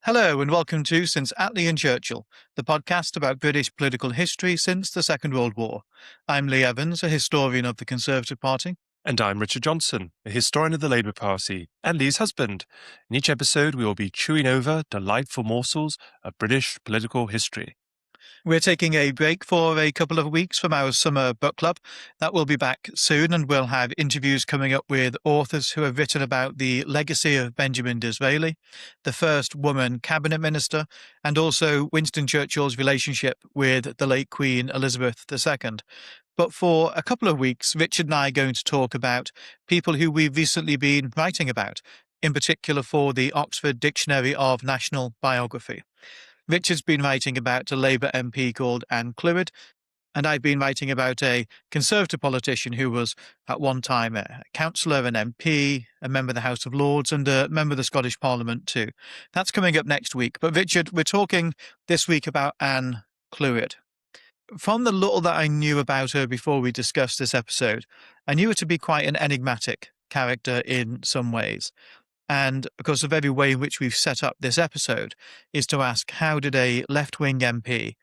Hello and welcome to Since Attlee Churchill, the podcast about British political history since the Second World War. I'm Lee Evans, a historian of the Conservative Party. And I'm Richard Johnson, a historian of the Labour Party and Lee's husband. In each episode, we will be chewing over delightful morsels of British political history. We're taking a break for a couple of weeks from our summer book club. That will be back soon, and we'll have interviews coming up with authors who have written about the legacy of Benjamin Disraeli, the first woman cabinet minister, and also Winston Churchill's relationship with the late Queen Elizabeth II. But for a couple of weeks, Richard and I are going to talk about people who we've recently been writing about, in particular for the Oxford Dictionary of National Biography. Richard's been writing about a Labour MP called Anne Clwyd, and I've been writing about a Conservative politician who was at one time a councillor, an MP, a member of the House of Lords, and a member of the Scottish Parliament too. That's coming up next week. But Richard, we're talking this week about Anne Clwyd. From the little that I knew about her before we discussed this episode, I knew her to be quite an enigmatic character in some ways. And of course, the very way in which we've set up this episode is to ask, how did a left-wing MP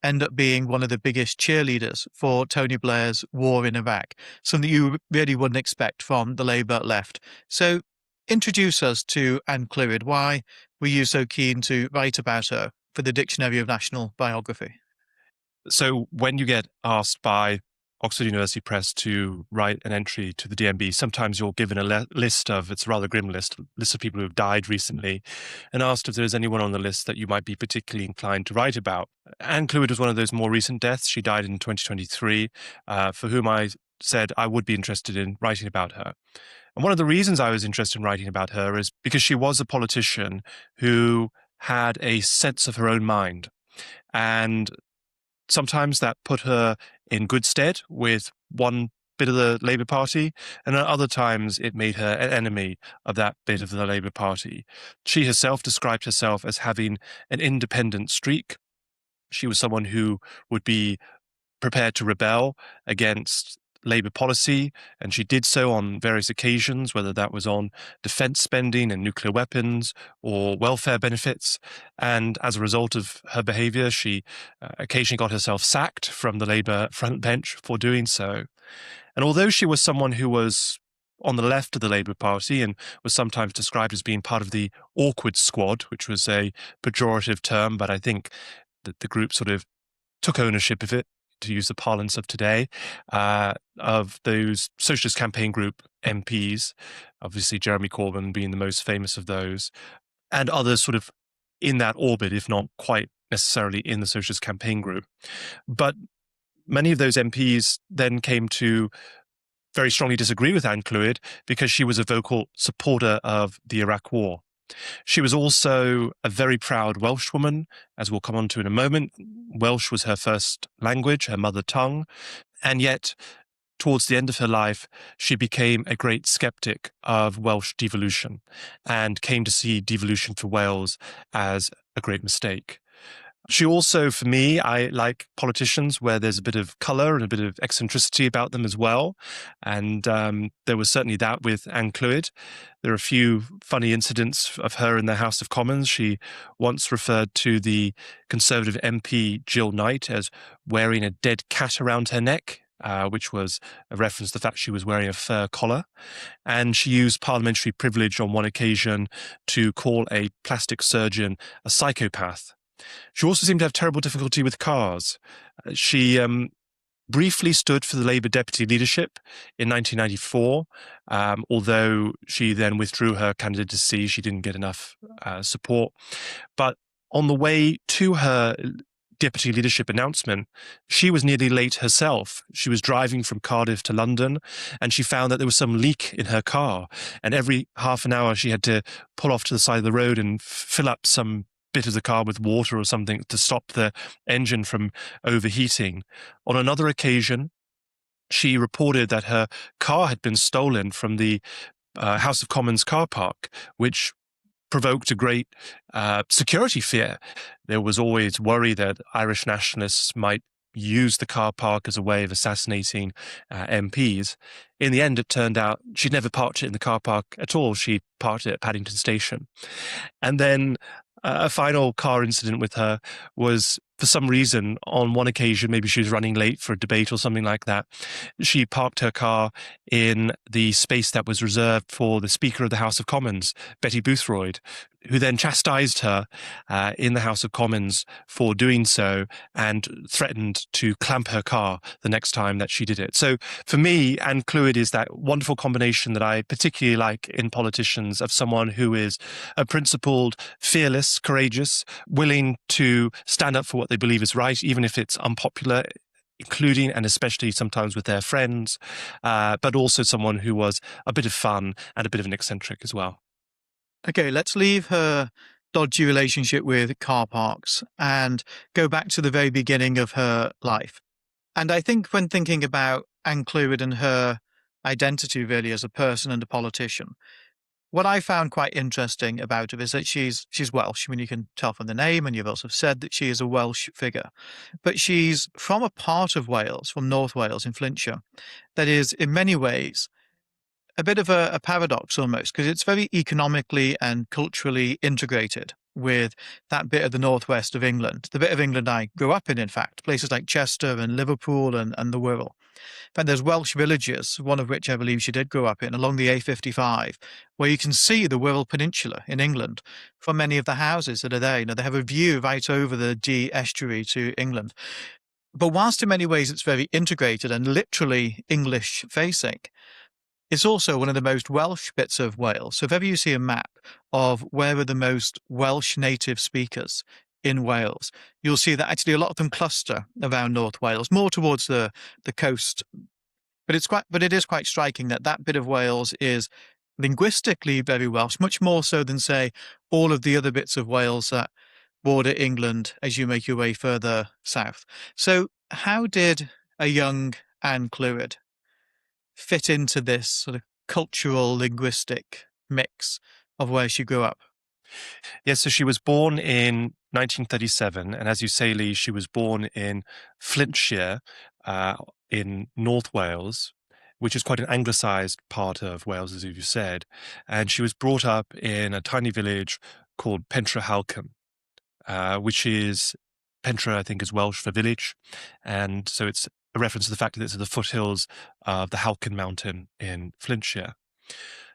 end up being one of the biggest cheerleaders for Tony Blair's war in Iraq? Something you really wouldn't expect from the Labour left. So introduce us to Anne Clwyd. Why were you so keen to write about her for the Dictionary of National Biography? So when you get asked by Oxford University Press to write an entry to the DNB, sometimes you're given a list of, it's a rather grim list of people who have died recently, and asked if there's anyone on the list that you might be particularly inclined to write about. Anne Clwyd was one of those more recent deaths. She died in 2023, for whom I said I would be interested in writing about her. And one of the reasons I was interested in writing about her is because she was a politician who had a sense of her own mind. And sometimes that put her in good stead with one bit of the Labour Party, and at other times it made her an enemy of that bit of the Labour Party. She herself described herself as having an independent streak. She was someone who would be prepared to rebel against Labour policy, and she did so on various occasions, whether that was on defence spending and nuclear weapons or welfare benefits. And as a result of her behaviour, she occasionally got herself sacked from the Labour front bench for doing so. And although she was someone who was on the left of the Labour Party and was sometimes described as being part of the awkward squad, which was a pejorative term, but I think that the group sort of took ownership of it, to use the parlance of today, of those Socialist Campaign Group MPs, obviously Jeremy Corbyn being the most famous of those, and others sort of in that orbit, if not quite necessarily in the Socialist Campaign Group. But many of those MPs then came to very strongly disagree with Anne Clwyd because she was a vocal supporter of the Iraq War. She was also a very proud Welsh woman, as we'll come on to in a moment. Welsh was her first language, her mother tongue, and yet towards the end of her life, she became a great skeptic of Welsh devolution and came to see devolution for Wales as a great mistake. She also, for me, I like politicians where there's a bit of colour and a bit of eccentricity about them as well. And there was certainly that with Anne Clwyd. There are a few funny incidents of her in the House of Commons. She once referred to the Conservative MP Jill Knight as wearing a dead cat around her neck, which was a reference to the fact she was wearing a fur collar. And she used parliamentary privilege on one occasion to call a plastic surgeon a psychopath. She also seemed to have terrible difficulty with cars. She briefly stood for the Labour deputy leadership in 1994, although she then withdrew her candidacy. She didn't get enough support. But on the way to her deputy leadership announcement, she was nearly late herself. She was driving from Cardiff to London, and she found that there was some leak in her car. And every half an hour, she had to pull off to the side of the road and fill up some bit of the car with water or something to stop the engine from overheating. On another occasion, she reported that her car had been stolen from the House of Commons car park, which provoked a great security fear. There was always worry that Irish nationalists might use the car park as a way of assassinating MPs. In the end, it turned out she'd never parked it in the car park at all. She parked it at Paddington Station. And then a final car incident with her was, for some reason, on one occasion, maybe she was running late for a debate or something like that, she parked her car in the space that was reserved for the Speaker of the House of Commons, Betty Boothroyd, who then chastised her in the House of Commons for doing so and threatened to clamp her car the next time that she did it. So for me, Anne Clwyd is that wonderful combination that I particularly like in politicians, of someone who is a principled, fearless, courageous, willing to stand up for what they believe is right, even if it's unpopular, including and especially sometimes with their friends, but also someone who was a bit of fun and a bit of an eccentric as well. Okay, let's leave her dodgy relationship with car parks and go back to the very beginning of her life. And I think when thinking about Anne Clwyd and her identity really as a person and a politician, what I found quite interesting about her is that she's Welsh. I mean, you can tell from the name, and you've also said that she is a Welsh figure. But she's from a part of Wales, from North Wales in Flintshire, that is in many ways a bit of a paradox almost, because it's very economically and culturally integrated with that bit of the northwest of England, the bit of England I grew up in fact, places like Chester and Liverpool and the Wirral. In fact, there's Welsh villages, one of which I believe she did grow up in, along the A55, where you can see the Wirral Peninsula in England from many of the houses that are there. You know, they have a view right over the Dee estuary to England. But whilst in many ways it's very integrated and literally English facing, it's also one of the most Welsh bits of Wales. So if ever you see a map of where are the most Welsh native speakers in Wales, you'll see that actually a lot of them cluster around North Wales, more towards the coast. But it is quite striking that that bit of Wales is linguistically very Welsh, much more so than, say, all of the other bits of Wales that border England as you make your way further south. So how did a young Anne Clwyd fit into this sort of cultural linguistic mix of where she grew up? Yes, so she was born in 1937, and as you say, Lee, she was born in Flintshire, in North Wales, which is quite an anglicised part of Wales, as you said, and she was brought up in a tiny village called Pentre Halcombe, which is, Pentre, I think, is Welsh for village, and so it's a reference to the fact that it's at the foothills of the Halcombe Mountain in Flintshire.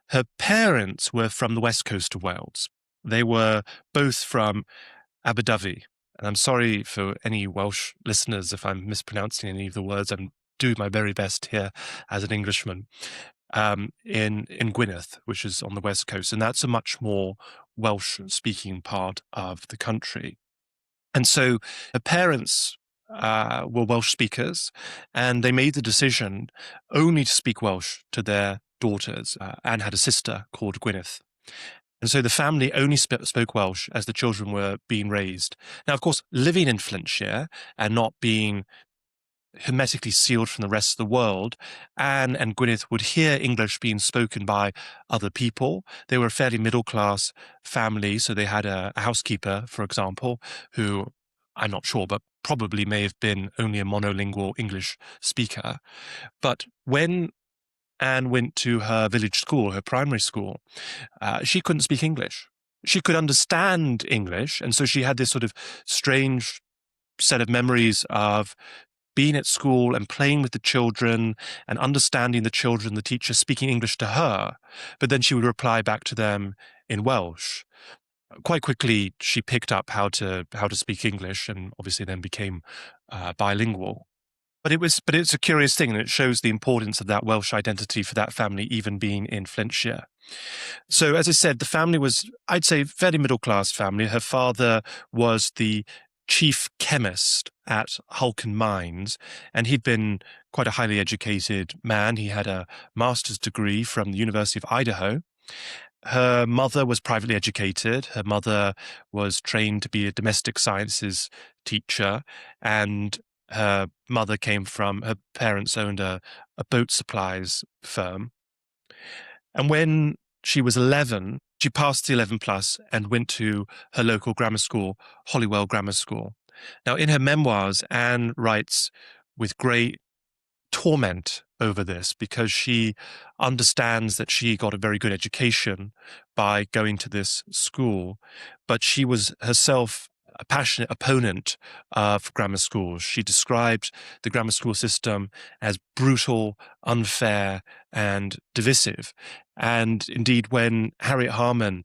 Her parents were from the west coast of Wales. They were both from Aberdyfi. And I'm sorry for any Welsh listeners if I'm mispronouncing any of the words. I'm doing my very best here as an Englishman. In Gwynedd, which is on the west coast. And that's a much more Welsh-speaking part of the country. And so her parents were Welsh speakers, and they made the decision only to speak Welsh to their daughters. Anne had a sister called Gwynedd. And so the family only spoke Welsh as the children were being raised. Now, of course, living in Flintshire and not being hermetically sealed from the rest of the world, Anne and Gwynedd would hear English being spoken by other people. They were a fairly middle-class family, so they had a housekeeper, for example, who, I'm not sure, but probably may have been only a monolingual English speaker. But when Anne went to her village school, her primary school, she couldn't speak English. She could understand English, and so she had this sort of strange set of memories of being at school and playing with the children and understanding the children, the teacher speaking English to her, but then she would reply back to them in Welsh. Quite quickly, she picked up how to speak English, and obviously then became bilingual. But it's a curious thing, and it shows the importance of that Welsh identity for that family, even being in Flintshire. So, as I said, the family was, I'd say, fairly middle-class family. Her father was the chief chemist at Halcombe Mines, and he'd been quite a highly educated man. He had a master's degree from the University of Idaho. Her mother was privately educated. Her mother was trained to be a domestic sciences teacher, and her parents owned a boat supplies firm. And when she was 11, she passed the 11 plus and went to her local grammar school, Holywell Grammar School. Now, in her memoirs, Anne writes with great torment over this because she understands that she got a very good education by going to this school, but she was herself a passionate opponent of grammar schools. She described the grammar school system as brutal, unfair, and divisive. And indeed, when Harriet Harman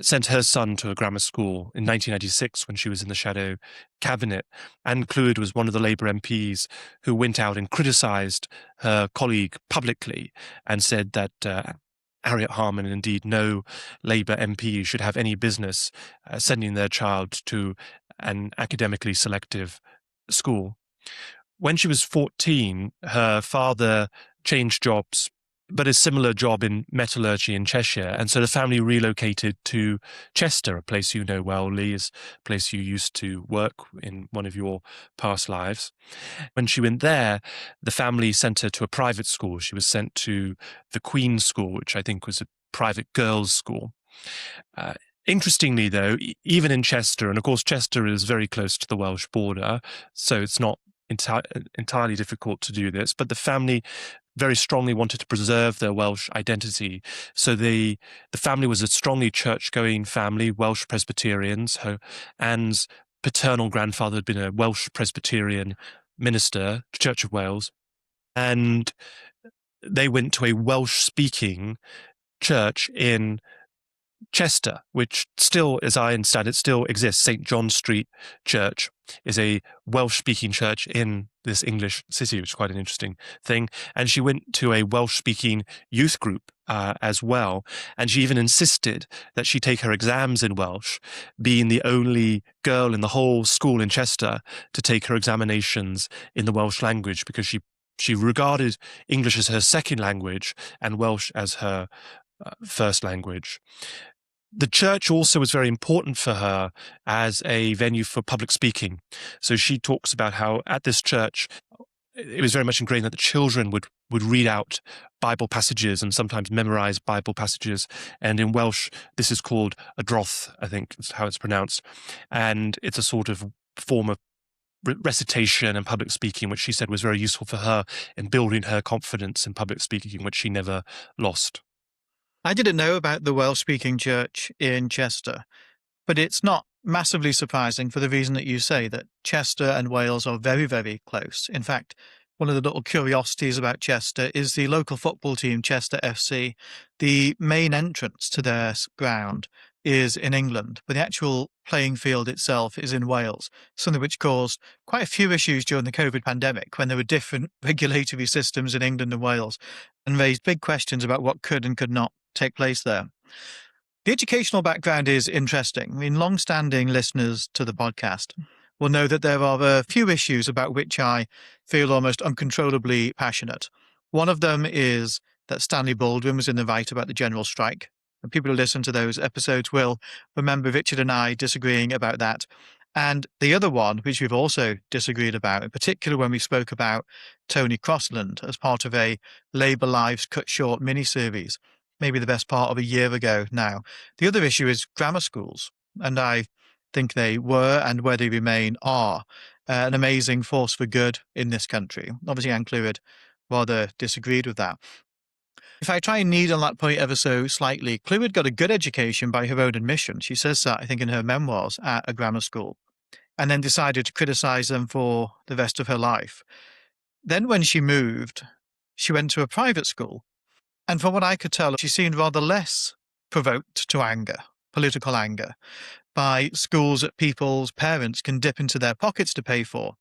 sent her son to a grammar school in 1996 when she was in the Shadow Cabinet, and Clwyd was one of the Labour MPs who went out and criticised her colleague publicly and said that Harriet Harman, and indeed no Labour MP, should have any business sending their child to an academically selective school. When she was 14, her father changed jobs, but a similar job in metallurgy in Cheshire. And so the family relocated to Chester, a place you know well, Lee, is a place you used to work in one of your past lives. When she went there, the family sent her to a private school. She was sent to the Queen's School, which I think was a private girls' school. Interestingly, though, even in Chester, and of course Chester is very close to the Welsh border, so it's not entirely difficult to do this, but the family very strongly wanted to preserve their Welsh identity. So the family was a strongly church-going family, Welsh Presbyterians. Anne's paternal grandfather had been a Welsh Presbyterian minister, Church of Wales, and they went to a Welsh-speaking church in Chester, which still, as I understand it, still exists. St. John Street Church is a Welsh-speaking church in this English city, which is quite an interesting thing. And she went to a Welsh-speaking youth group as well. And she even insisted that she take her exams in Welsh, being the only girl in the whole school in Chester to take her examinations in the Welsh language, because she regarded English as her second language and Welsh as her first language. The church also was very important for her as a venue for public speaking. So she talks about how at this church, it was very much ingrained that the children would read out Bible passages and sometimes memorize Bible passages. And in Welsh, this is called a droth, I think is how it's pronounced. And it's a sort of form of recitation and public speaking, which she said was very useful for her in building her confidence in public speaking, which she never lost. I didn't know about the Welsh-speaking church in Chester, but it's not massively surprising for the reason that you say, that Chester and Wales are very, very close. In fact, one of the little curiosities about Chester is the local football team, Chester FC. The main entrance to their ground is in England, but the actual playing field itself is in Wales, something which caused quite a few issues during the COVID pandemic when there were different regulatory systems in England and Wales, and raised big questions about what could and could not take place there. The educational background is interesting. I mean, long-standing listeners to the podcast will know that there are a few issues about which I feel almost uncontrollably passionate. One of them is that Stanley Baldwin was in the right about the general strike. And people who listen to those episodes will remember Richard and I disagreeing about that. And the other one, which we've also disagreed about, in particular when we spoke about Tony Crossland as part of a Labour Lives Cut Short mini-series, maybe the best part of a year ago now. The other issue is grammar schools. And I think they were, and where they remain are, an amazing force for good in this country. Obviously, Anne Clwyd rather disagreed with that. If I try and needle that point ever so slightly, Clwyd got a good education by her own admission. She says that, I think, in her memoirs, at a grammar school, and then decided to criticise them for the rest of her life. Then when she moved, she went to a private school. And from what I could tell, she seemed rather less provoked to anger, political anger, by schools that people's parents can dip into their pockets to pay for,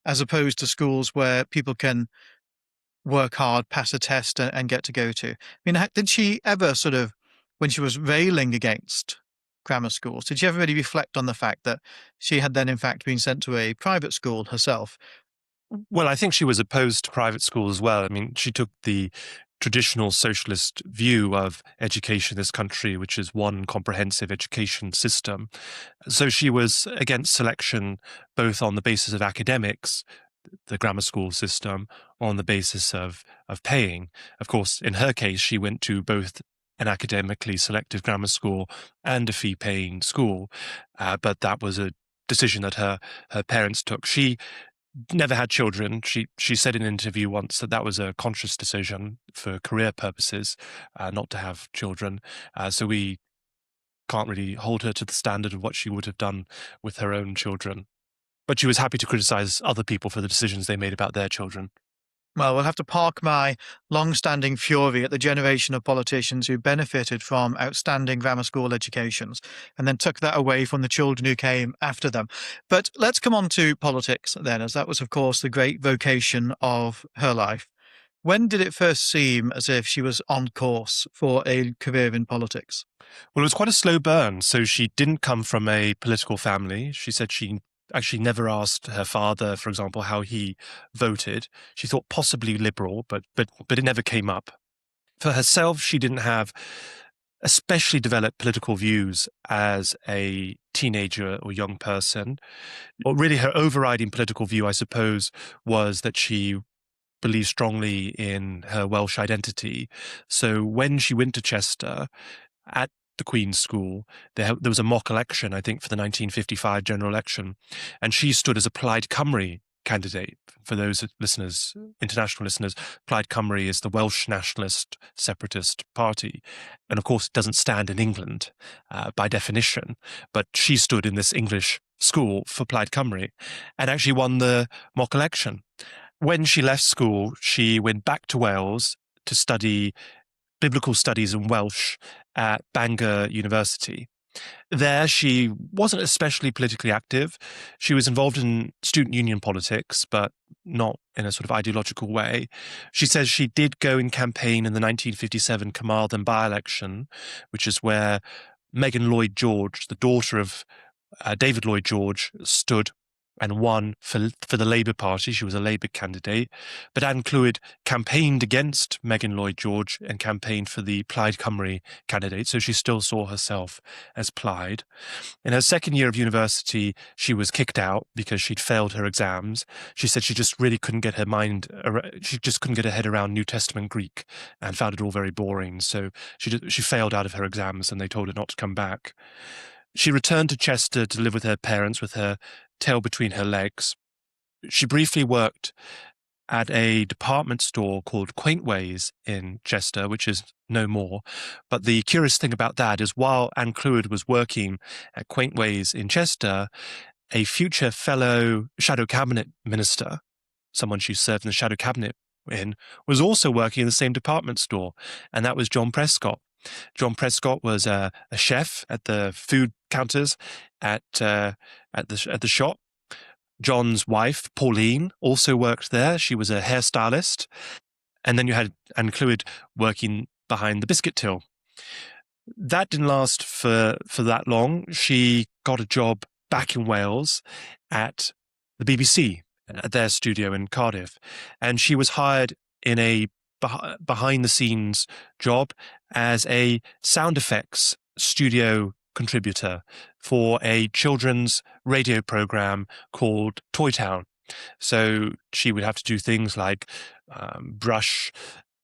as opposed to schools where people can work hard, pass a test, and get to go to. I mean, did she ever sort of, when she was railing against grammar schools, did she ever really reflect on the fact that she had then in fact been sent to a private school herself? Well, I think she was opposed to private schools as well. I mean, she took the traditional socialist view of education in this country, which is one comprehensive education system. So she was against selection, both on the basis of academics, the grammar school system, on the basis of paying. Of course, in her case, she went to both an academically selective grammar school and a fee-paying school, but that was a decision that her parents took. She never had children. She said in an interview once that that was a conscious decision for career purposes, not to have children. So we can't really hold her to the standard of what she would have done with her own children. But she was happy to criticize other people for the decisions they made about their children. Well, we'll have to park my long-standing fury at the generation of politicians who benefited from outstanding grammar school educations and then took that away from the children who came after them. But let's come on to politics then, as that was, of course, the great vocation of her life. When did it first seem as if she was on course for a career in politics? Well, it was quite a slow burn. So she didn't come from a political family. She said she actually never asked her father, for example, how he voted. She thought possibly liberal, but it never came up. For herself, she didn't have especially developed political views as a teenager or young person. Or really, her overriding political view, I suppose, was that she believed strongly in her Welsh identity. So when she went to Chester at the Queen's School, there was a mock election, I think, for the 1955 general election, and she stood as a Plaid Cymru candidate. For those listeners, international listeners, Plaid Cymru is the Welsh nationalist separatist party, and of course it doesn't stand in England by definition, but she stood in this English school for Plaid Cymru and actually won the mock election. When she left school, she went back to Wales to study biblical studies in Welsh at Bangor University. There, she wasn't especially politically active. She was involved in student union politics, but not in a sort of ideological way. She says she did go and campaign in the 1957 Carmarthen by-election, which is where Megan Lloyd George, the daughter of David Lloyd George, stood and won for the Labour Party. She was a Labour candidate. But Anne Clwyd campaigned against Megan Lloyd George and campaigned for the Plaid Cymru candidate, so she still saw herself as Plaid. In her second year of university, she was kicked out because she'd failed her exams. She said she just really couldn't get she just couldn't get her head around New Testament Greek and found it all very boring. So she failed out of her exams and they told her not to come back. She returned to Chester to live with her parents with her tail between her legs. She briefly worked at a department store called Quaintways in Chester, which is no more. But the curious thing about that is while Anne Clwyd was working at Quaintways in Chester, a future fellow shadow cabinet minister, someone she served in the shadow cabinet in, was also working in the same department store, and that was John Prescott. John Prescott was a chef at the food counters at the shop. John's wife, Pauline, also worked there. She was a hairstylist. And then you had Anne Clwyd working behind the biscuit till. That didn't last for that long. She got a job back in Wales at the BBC, at their studio in Cardiff. And she was hired in a behind-the-scenes job as a sound effects studio contributor for a children's radio program called Toy Town. So she would have to do things like brush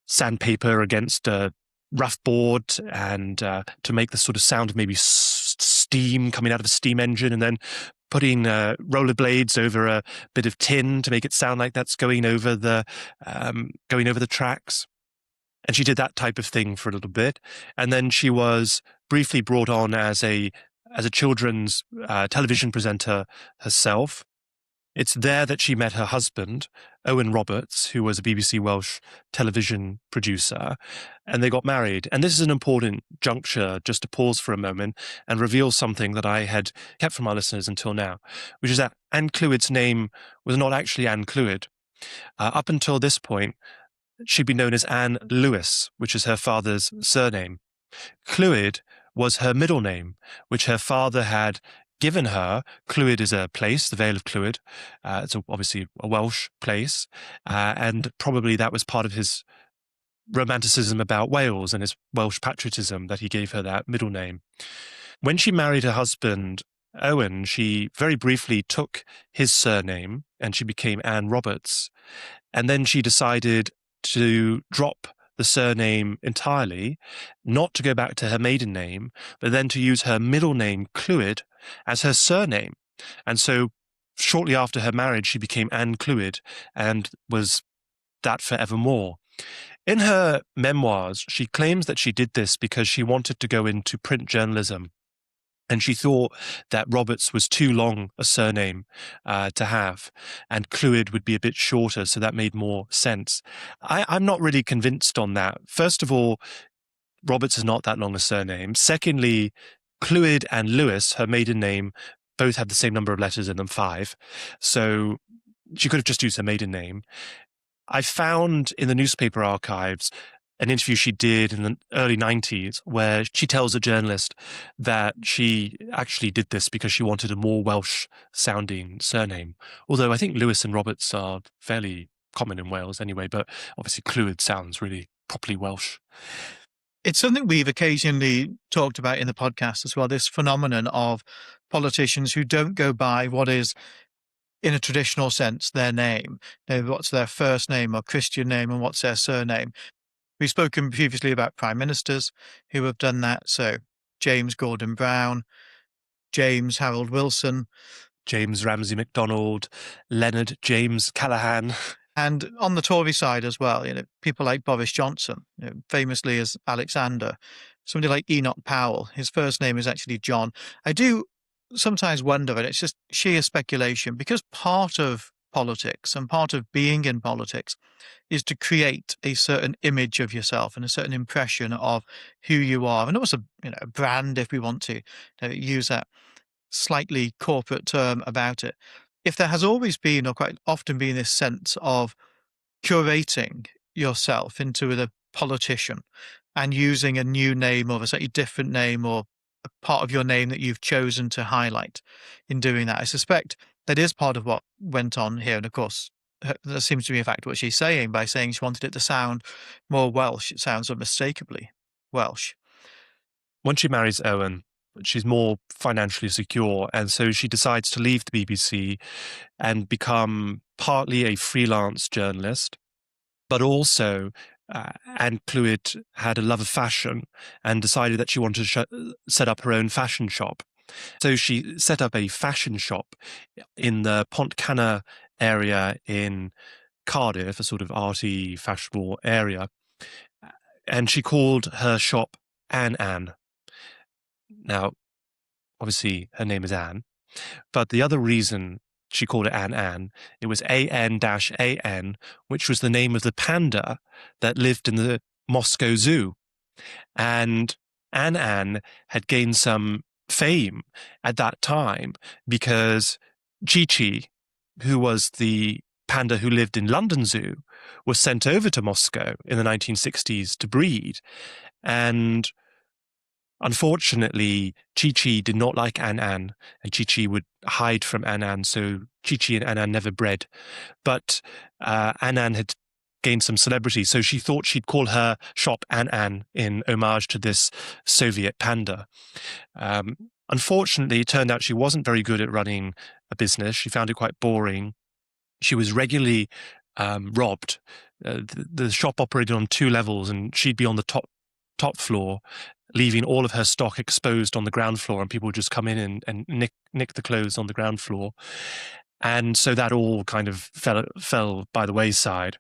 sandpaper against a rough board and to make the sort of sound of maybe steam coming out of a steam engine, and then putting rollerblades over a bit of tin to make it sound like that's going over the tracks. And she did that type of thing for a little bit. And then she was briefly brought on as a children's television presenter herself. It's there that she met her husband, Owen Roberts, who was a BBC Welsh television producer, and they got married. And this is an important juncture, just to pause for a moment and reveal something that I had kept from our listeners until now, which is that Anne Clwyd's name was not actually Anne Clwyd. Up until this point, she'd been known as Anne Lewis, which is her father's surname. Clwyd was her middle name, which her father had given her. Clwyd is a place, the Vale of Clwyd. It's obviously a Welsh place, and probably that was part of his romanticism about Wales and his Welsh patriotism that he gave her that middle name. When she married her husband, Owen, she very briefly took his surname and she became Anne Roberts. And then she decided to drop the surname entirely, not to go back to her maiden name, but then to use her middle name, Clwyd, as her surname. And so shortly after her marriage, she became Anne Clwyd and was that forevermore. In her memoirs, she claims that she did this because she wanted to go into print journalism. And she thought that Roberts was too long a surname to have, and Clwyd would be a bit shorter, so that made more sense. I'm not really convinced on that. First of all, Roberts is not that long a surname. Secondly, Clwyd and Lewis, her maiden name, both have the same number of letters in them, 5. So she could have just used her maiden name. I found in the newspaper archives an interview she did in the early 90s where she tells a journalist that she actually did this because she wanted a more Welsh-sounding surname. Although I think Lewis and Roberts are fairly common in Wales anyway, but obviously Clwyd sounds really properly Welsh. It's something we've occasionally talked about in the podcast as well, this phenomenon of politicians who don't go by what is, in a traditional sense, their name. What's their first name or Christian name and what's their surname. We've spoken previously about prime ministers who have done that. So James Gordon Brown, James Harold Wilson, James Ramsay MacDonald, Leonard James Callaghan. And on the Tory side as well, people like Boris Johnson, famously as Alexander, somebody like Enoch Powell, his first name is actually John. I do sometimes wonder, and it's just sheer speculation, because part of politics and part of being in politics is to create a certain image of yourself and a certain impression of who you are, and also a brand, if we want to use that slightly corporate term about it. If there has always been, or quite often been, this sense of curating yourself into a politician and using a new name or a slightly different name or a part of your name that you've chosen to highlight in doing that, I suspect that is part of what went on here. And of course, there seems to be a fact what she's saying by saying she wanted it to sound more Welsh. It sounds unmistakably Welsh. Once she marries Owen, she's more financially secure, and so she decides to leave the BBC and become partly a freelance journalist, but also Anne Clwyd had a love of fashion and decided that she wanted to set up her own fashion shop. So she set up a fashion shop in the Pontcanna area in Cardiff, a sort of arty, fashionable area, and she called her shop Anne. Now, obviously, her name is Anne, but the other reason she called it Anne, it was AN-AN, which was the name of the panda that lived in the Moscow Zoo. And Anne had gained some fame at that time because Chi-Chi, who was the panda who lived in London Zoo, was sent over to Moscow in the 1960s to breed. And unfortunately, Chi-Chi did not like Anne, and Chi-Chi would hide from Anne, so Chi-Chi and Anne never bred. But Anne had gained some celebrity, so she thought she'd call her shop Anne in homage to this Soviet panda. Unfortunately, it turned out she wasn't very good at running a business. She found it quite boring. She was regularly robbed. The shop operated on 2 levels, and she'd be on the top floor, leaving all of her stock exposed on the ground floor, and people would just come in and nick the clothes on the ground floor. And so that all kind of fell by the wayside.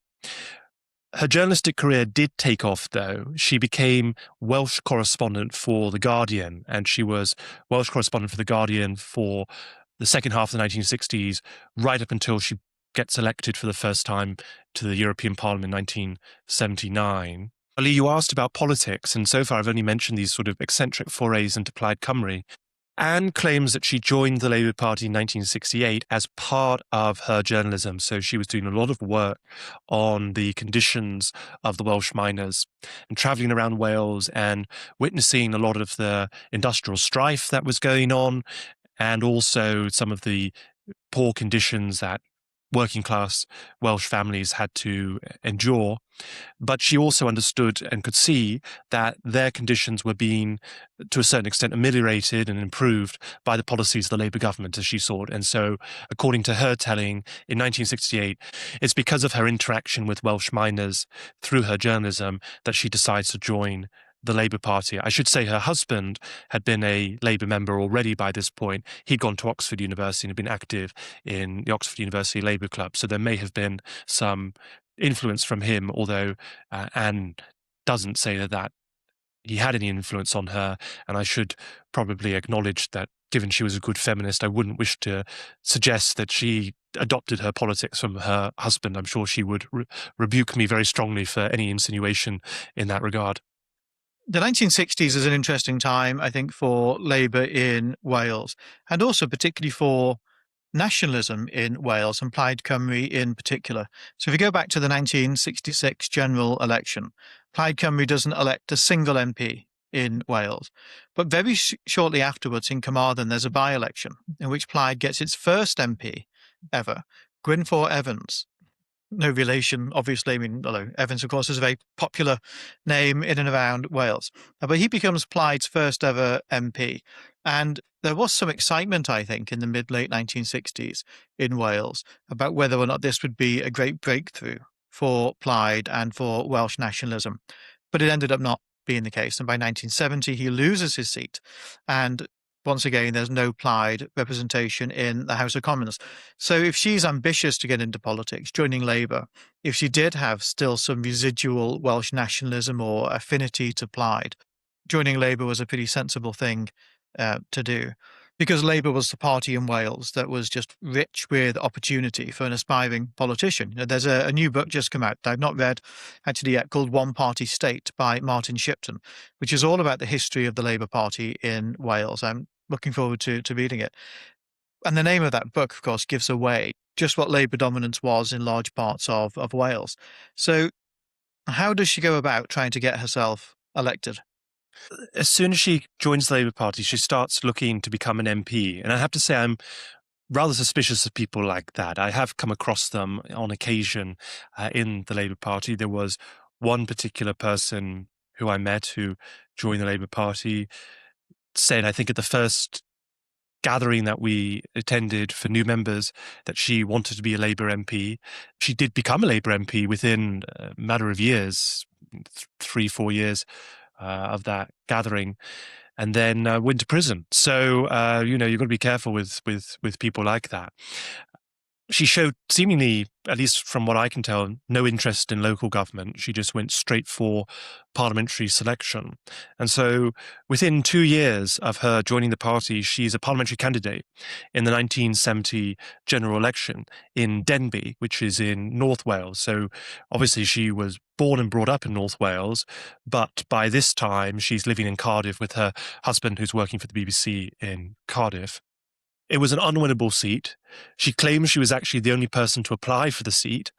Her journalistic career did take off, though. She became Welsh correspondent for The Guardian, and she was Welsh correspondent for The Guardian for the second half of the 1960s, right up until she gets elected for the first time to the European Parliament in 1979. Lee, you asked about politics, and so far I've only mentioned these sort of eccentric forays into Plaid Cymru. Anne claims that she joined the Labour Party in 1968 as part of her journalism, so she was doing a lot of work on the conditions of the Welsh miners and travelling around Wales and witnessing a lot of the industrial strife that was going on, and also some of the poor conditions that working class Welsh families had to endure. But she also understood and could see that their conditions were being, to a certain extent, ameliorated and improved by the policies of the Labour government, as she saw it. And so, according to her telling, in 1968, it's because of her interaction with Welsh miners through her journalism that she decides to join the Labour Party. I should say her husband had been a Labour member already by this point. He'd gone to Oxford University and had been active in the Oxford University Labour Club. So there may have been some influence from him, although Anne doesn't say that he had any influence on her. And I should probably acknowledge that, given she was a good feminist, I wouldn't wish to suggest that she adopted her politics from her husband. I'm sure she would rebuke me very strongly for any insinuation in that regard. The 1960s is an interesting time, I think, for Labour in Wales, and also particularly for nationalism in Wales and Plaid Cymru in particular. So if you go back to the 1966 general election, Plaid Cymru doesn't elect a single MP in Wales. But very shortly afterwards in Carmarthen, there's a by-election in which Plaid gets its first MP ever, Gwynfor Evans. No relation, obviously. I mean, although Evans, of course, is a very popular name in and around Wales. But he becomes Plaid's first ever MP. And there was some excitement, I think, in the mid-late 1960s in Wales about whether or not this would be a great breakthrough for Plaid and for Welsh nationalism. But it ended up not being the case. And by 1970, he loses his seat. And once again, there's no Plaid representation in the House of Commons. So if she's ambitious to get into politics, joining Labour, if she did have still some residual Welsh nationalism or affinity to Plaid, joining Labour was a pretty sensible thing to do, because Labour was the party in Wales that was just rich with opportunity for an aspiring politician. You know, there's a new book just come out that I've not read actually yet, called One Party State by Martin Shipton, which is all about the history of the Labour Party in Wales. I'm looking forward to reading it. And the name of that book, of course, gives away just what Labour dominance was in large parts of Wales. So how does she go about trying to get herself elected? As soon as she joins the Labour Party, she starts looking to become an MP. And I have to say, I'm rather suspicious of people like that. I have come across them on occasion in the Labour Party. There was one particular person who I met who joined the Labour Party, said, I think at the first gathering that we attended for new members, that she wanted to be a Labour MP. She did become a Labour MP within a matter of years, 3-4 years of that gathering, and then went to prison. So you've got to be careful with people like that. She showed seemingly, at least from what I can tell, no interest in local government. She just went straight for parliamentary selection. And so within 2 years of her joining the party, she's a parliamentary candidate in the 1970 general election in Denbigh, which is in North Wales. So obviously she was born and brought up in North Wales, but by this time she's living in Cardiff with her husband, who's working for the BBC in Cardiff. It was an unwinnable seat. She claims she was actually the only person to apply for the seat.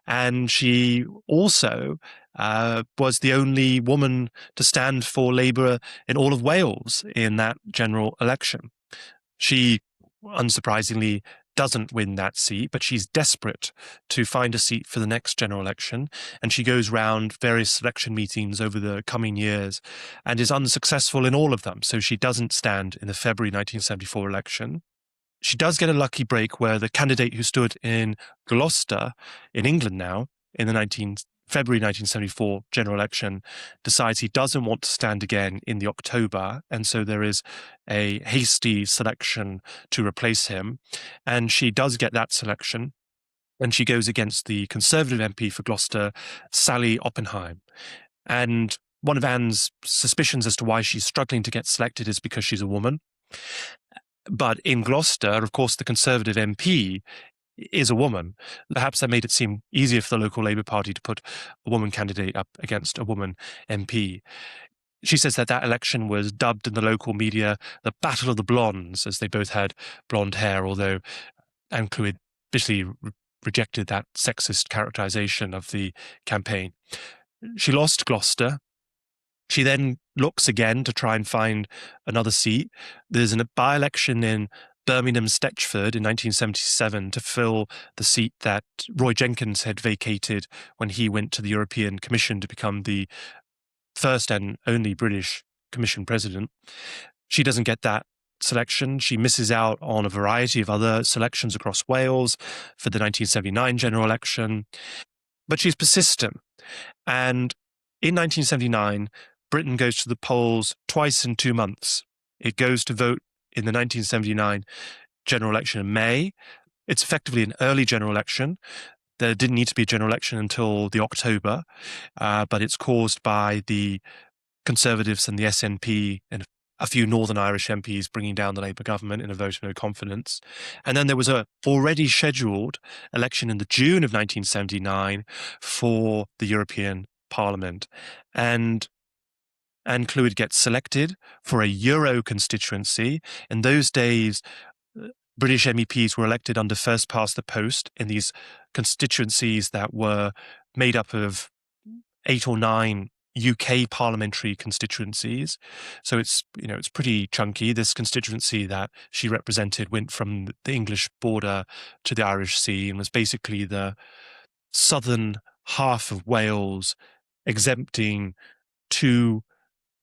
And she also was the only woman to stand for Labour in all of Wales in that general election. She, unsurprisingly, doesn't win that seat, but she's desperate to find a seat for the next general election. And she goes round various selection meetings over the coming years and is unsuccessful in all of them. So she doesn't stand in the February 1974 election. She does get a lucky break where the candidate who stood in Gloucester, in England now, in the February 1974 general election, decides he doesn't want to stand again in the October, and so there is a hasty selection to replace him. And she does get that selection, and she goes against the Conservative MP for Gloucester, Sally Oppenheim. And one of Anne's suspicions as to why she's struggling to get selected is because she's a woman. But in Gloucester, of course, the Conservative MP is a woman. Perhaps that made it seem easier for the local Labour Party to put a woman candidate up against a woman MP. She says that election was dubbed in the local media the Battle of the Blondes, as they both had blonde hair, although Anne Clwyd bitterly rejected that sexist characterization of the campaign. She lost Gloucester. She then looks again to try and find another seat. There's a by-election in Birmingham Stechford in 1977 to fill the seat that Roy Jenkins had vacated when he went to the European Commission to become the first and only British Commission president. She doesn't get that selection. She misses out on a variety of other selections across Wales for the 1979 general election. But she's persistent. And in 1979, Britain goes to the polls twice in 2 months. It goes to vote in the 1979 general election in May. It's effectively an early general election. There didn't need to be a general election until the October, but it's caused by the Conservatives and the SNP and a few Northern Irish MPs bringing down the Labour government in a vote of no confidence. And then there was a already scheduled election in the June of 1979 for the European Parliament. And Clwyd gets selected for a Euro constituency. In those days, British MEPs were elected under first past the post in these constituencies that were made up of 8 or 9 UK parliamentary constituencies. So it's pretty chunky. This constituency that she represented went from the English border to the Irish Sea and was basically the southern half of Wales, exempting 2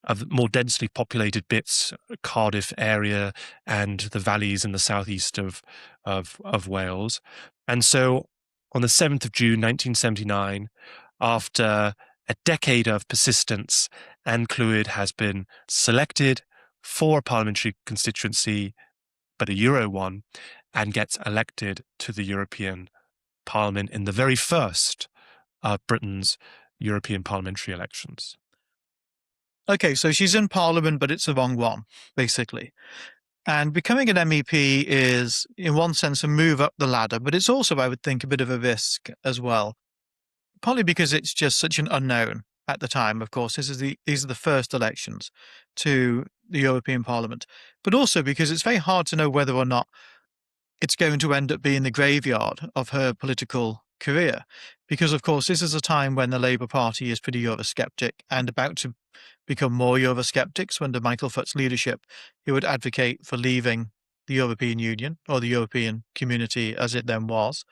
of the more densely populated bits, Cardiff area and the valleys in the southeast of Wales. And so on the 7th of June 1979, after a decade of persistence, Anne Clwyd has been selected for a parliamentary constituency, but a Euro one, and gets elected to the European Parliament in the very first of Britain's European parliamentary elections. Okay, so she's in Parliament, but it's the wrong one, basically. And becoming an MEP is, in one sense, a move up the ladder, but it's also, I would think, a bit of a risk as well. Partly because it's just such an unknown at the time, of course. These are the first elections to the European Parliament, but also because it's very hard to know whether or not it's going to end up being the graveyard of her political career. Because, of course, this is a time when the Labour Party is pretty Eurosceptic and about to become more Eurosceptics under Michael Foot's leadership, who would advocate for leaving the European Union, or the European Community as it then was.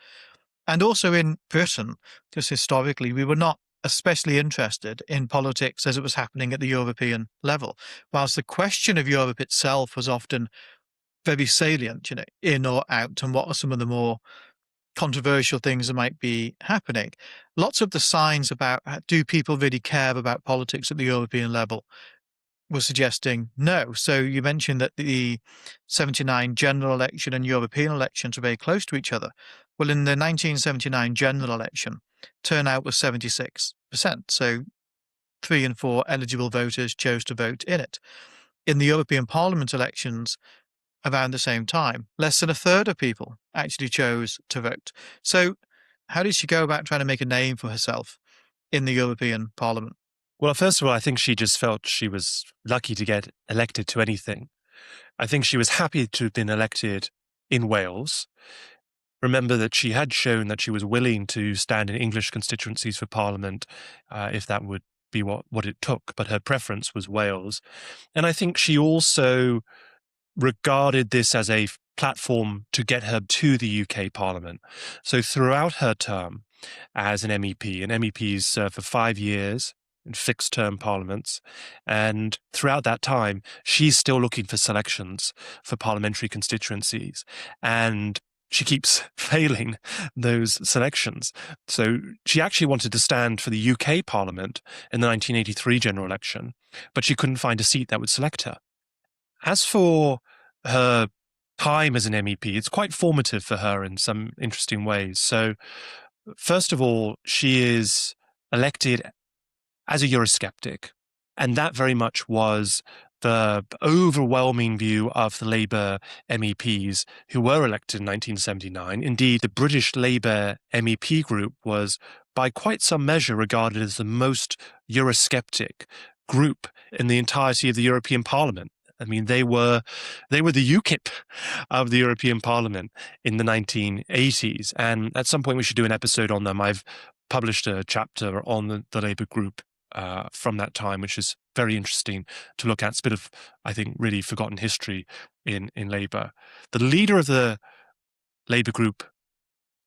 And also in Britain, just historically, we were not especially interested in politics as it was happening at the European level, whilst the question of Europe itself was often very salient, in or out, and what are some of the more controversial things that might be happening. Lots of the signs about do people really care about politics at the European level were suggesting no. So you mentioned that the 79 general election and European elections are very close to each other. Well, in the 1979 general election, turnout was 76%. So 3 in 4 eligible voters chose to vote in it. In the European Parliament elections, around the same time, less than a third of people actually chose to vote. So how did she go about trying to make a name for herself in the European Parliament? Well, first of all, I think she just felt she was lucky to get elected to anything. I think she was happy to have been elected in Wales. Remember that she had shown that she was willing to stand in English constituencies for Parliament if that would be what it took, but her preference was Wales. And I think she also regarded this as a platform to get her to the UK Parliament. So throughout her term as an MEP, and MEPs serve for 5 years in fixed-term parliaments, and throughout that time, she's still looking for selections for parliamentary constituencies, and she keeps failing those selections. So she actually wanted to stand for the UK Parliament in the 1983 general election, but she couldn't find a seat that would select her. As for her time as an MEP, it's quite formative for her in some interesting ways. So, first of all, she is elected as a Eurosceptic, and that very much was the overwhelming view of the Labour MEPs who were elected in 1979. Indeed, the British Labour MEP group was, by quite some measure, regarded as the most Eurosceptic group in the entirety of the European Parliament. I mean, they were the UKIP of the European Parliament in the 1980s. And at some point we should do an episode on them. I've published a chapter on the Labour group from that time, which is very interesting to look at. It's a bit of, I think, really forgotten history in Labour. The leader of the Labour group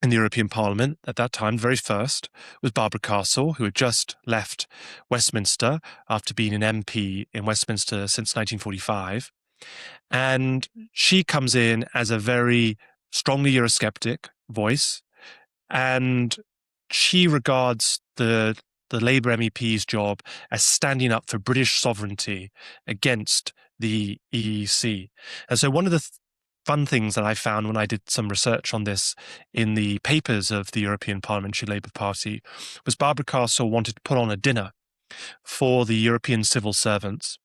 in the European Parliament at that time, very first, was Barbara Castle, who had just left Westminster after being an MP in Westminster since 1945. And she comes in as a very strongly Eurosceptic voice, and she regards the the Labour MEP's job as standing up for British sovereignty against the EEC. And so one of the fun things that I found when I did some research on this in the papers of the European Parliamentary Labour Party was Barbara Castle wanted to put on a dinner for the European civil servants,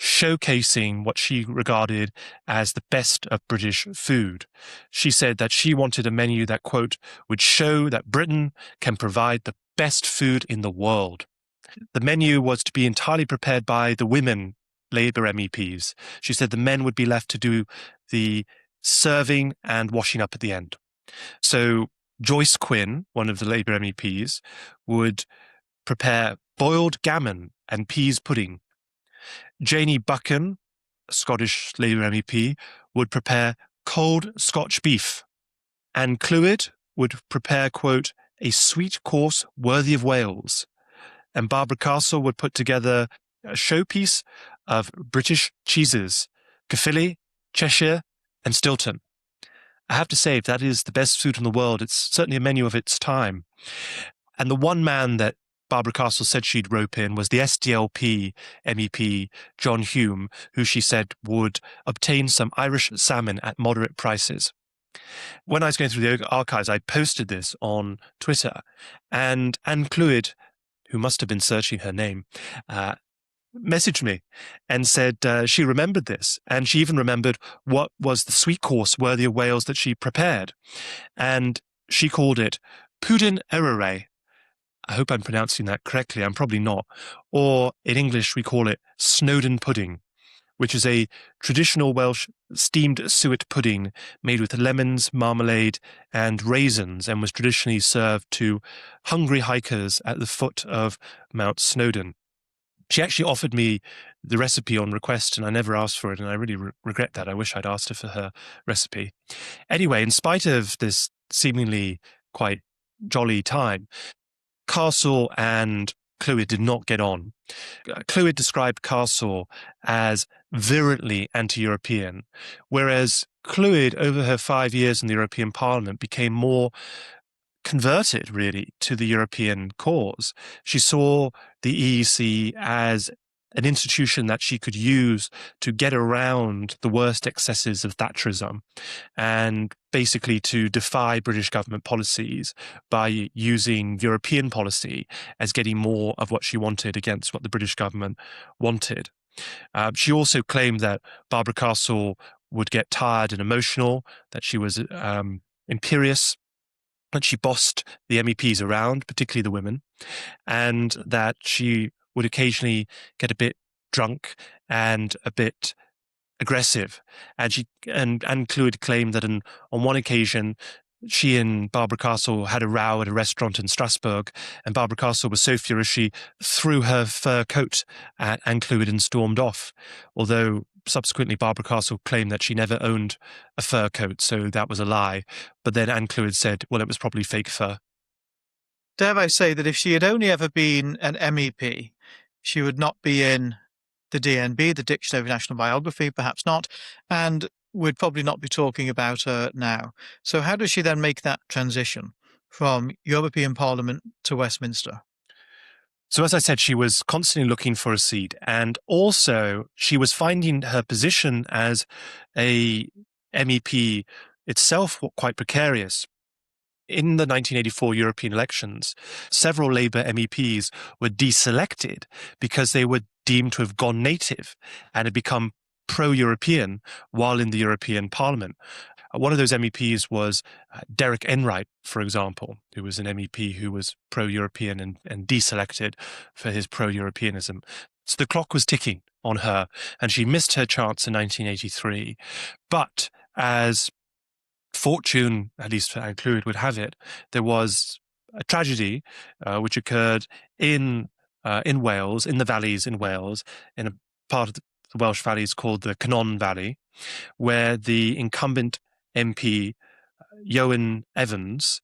showcasing what she regarded as the best of British food. She said that she wanted a menu that, quote, would show that Britain can provide the best food in the world. The menu was to be entirely prepared by the women Labour MEPs. She said the men would be left to do the serving and washing up at the end. So Joyce Quinn, one of the Labour MEPs, would prepare boiled gammon and peas pudding. Janie Buchan, a Scottish Labour MEP, would prepare cold Scotch beef. And Clwyd would prepare, quote, a sweet course worthy of Wales. And Barbara Castle would put together a showpiece of British cheeses, Caerphilly, Cheshire, and Stilton. I have to say, if that is the best food in the world, it's certainly a menu of its time. And the one man that Barbara Castle said she'd rope in was the SDLP MEP, John Hume, who she said would obtain some Irish salmon at moderate prices. When I was going through the archives, I posted this on Twitter, and Anne Clwyd, who must have been searching her name, messaged me and said she remembered this, and she even remembered what was the sweet course worthy of Wales that she prepared. And she called it Pwdin Erere. I hope I'm pronouncing that correctly. I'm probably not. Or in English, we call it Snowdon pudding, which is a traditional Welsh steamed suet pudding made with lemons, marmalade, and raisins, and was traditionally served to hungry hikers at the foot of Mount Snowdon. She actually offered me the recipe on request, and I never asked for it, and I really regret that. I wish I'd asked her for her recipe. Anyway, in spite of this seemingly quite jolly time, Castle and Clwyd did not get on. Clwyd described Castle as virulently anti-European, whereas Clwyd, over her 5 years in the European Parliament, became more converted, really, to the European cause. She saw the EEC as an institution that she could use to get around the worst excesses of Thatcherism and basically to defy British government policies by using European policy as getting more of what she wanted against what the British government wanted. She also claimed that Barbara Castle would get tired and emotional, that she was imperious, that she bossed the MEPs around, particularly the women, and that she would occasionally get a bit drunk and a bit aggressive. And Clwyd claimed that on one occasion, she and Barbara Castle had a row at a restaurant in Strasbourg, and Barbara Castle was so furious she threw her fur coat at Anne Clwyd and stormed off, although subsequently Barbara Castle claimed that she never owned a fur coat, so that was a lie. But then Anne Clwyd said, well, it was probably fake fur. Dare I say that if she had only ever been an MEP, she would not be in the DNB, the Dictionary of National Biography, perhaps not, and would probably not be talking about her now. So how does she then make that transition from European Parliament to Westminster? So as I said, she was constantly looking for a seat, and also she was finding her position as a MEP itself quite precarious. In the 1984 European elections, several Labour MEPs were deselected because they were deemed to have gone native and had become pro-European while in the European Parliament. One of those MEPs was Derek Enright, for example, who was an MEP who was pro-European and deselected for his pro-Europeanism. So the clock was ticking on her, and she missed her chance in 1983. But as fortune, at least for Anne Clwyd, would have it, there was a tragedy which occurred in Wales, in the valleys in Wales, in a part of the Welsh valleys called the Cynon Valley, where the incumbent MP, Ioan Evans,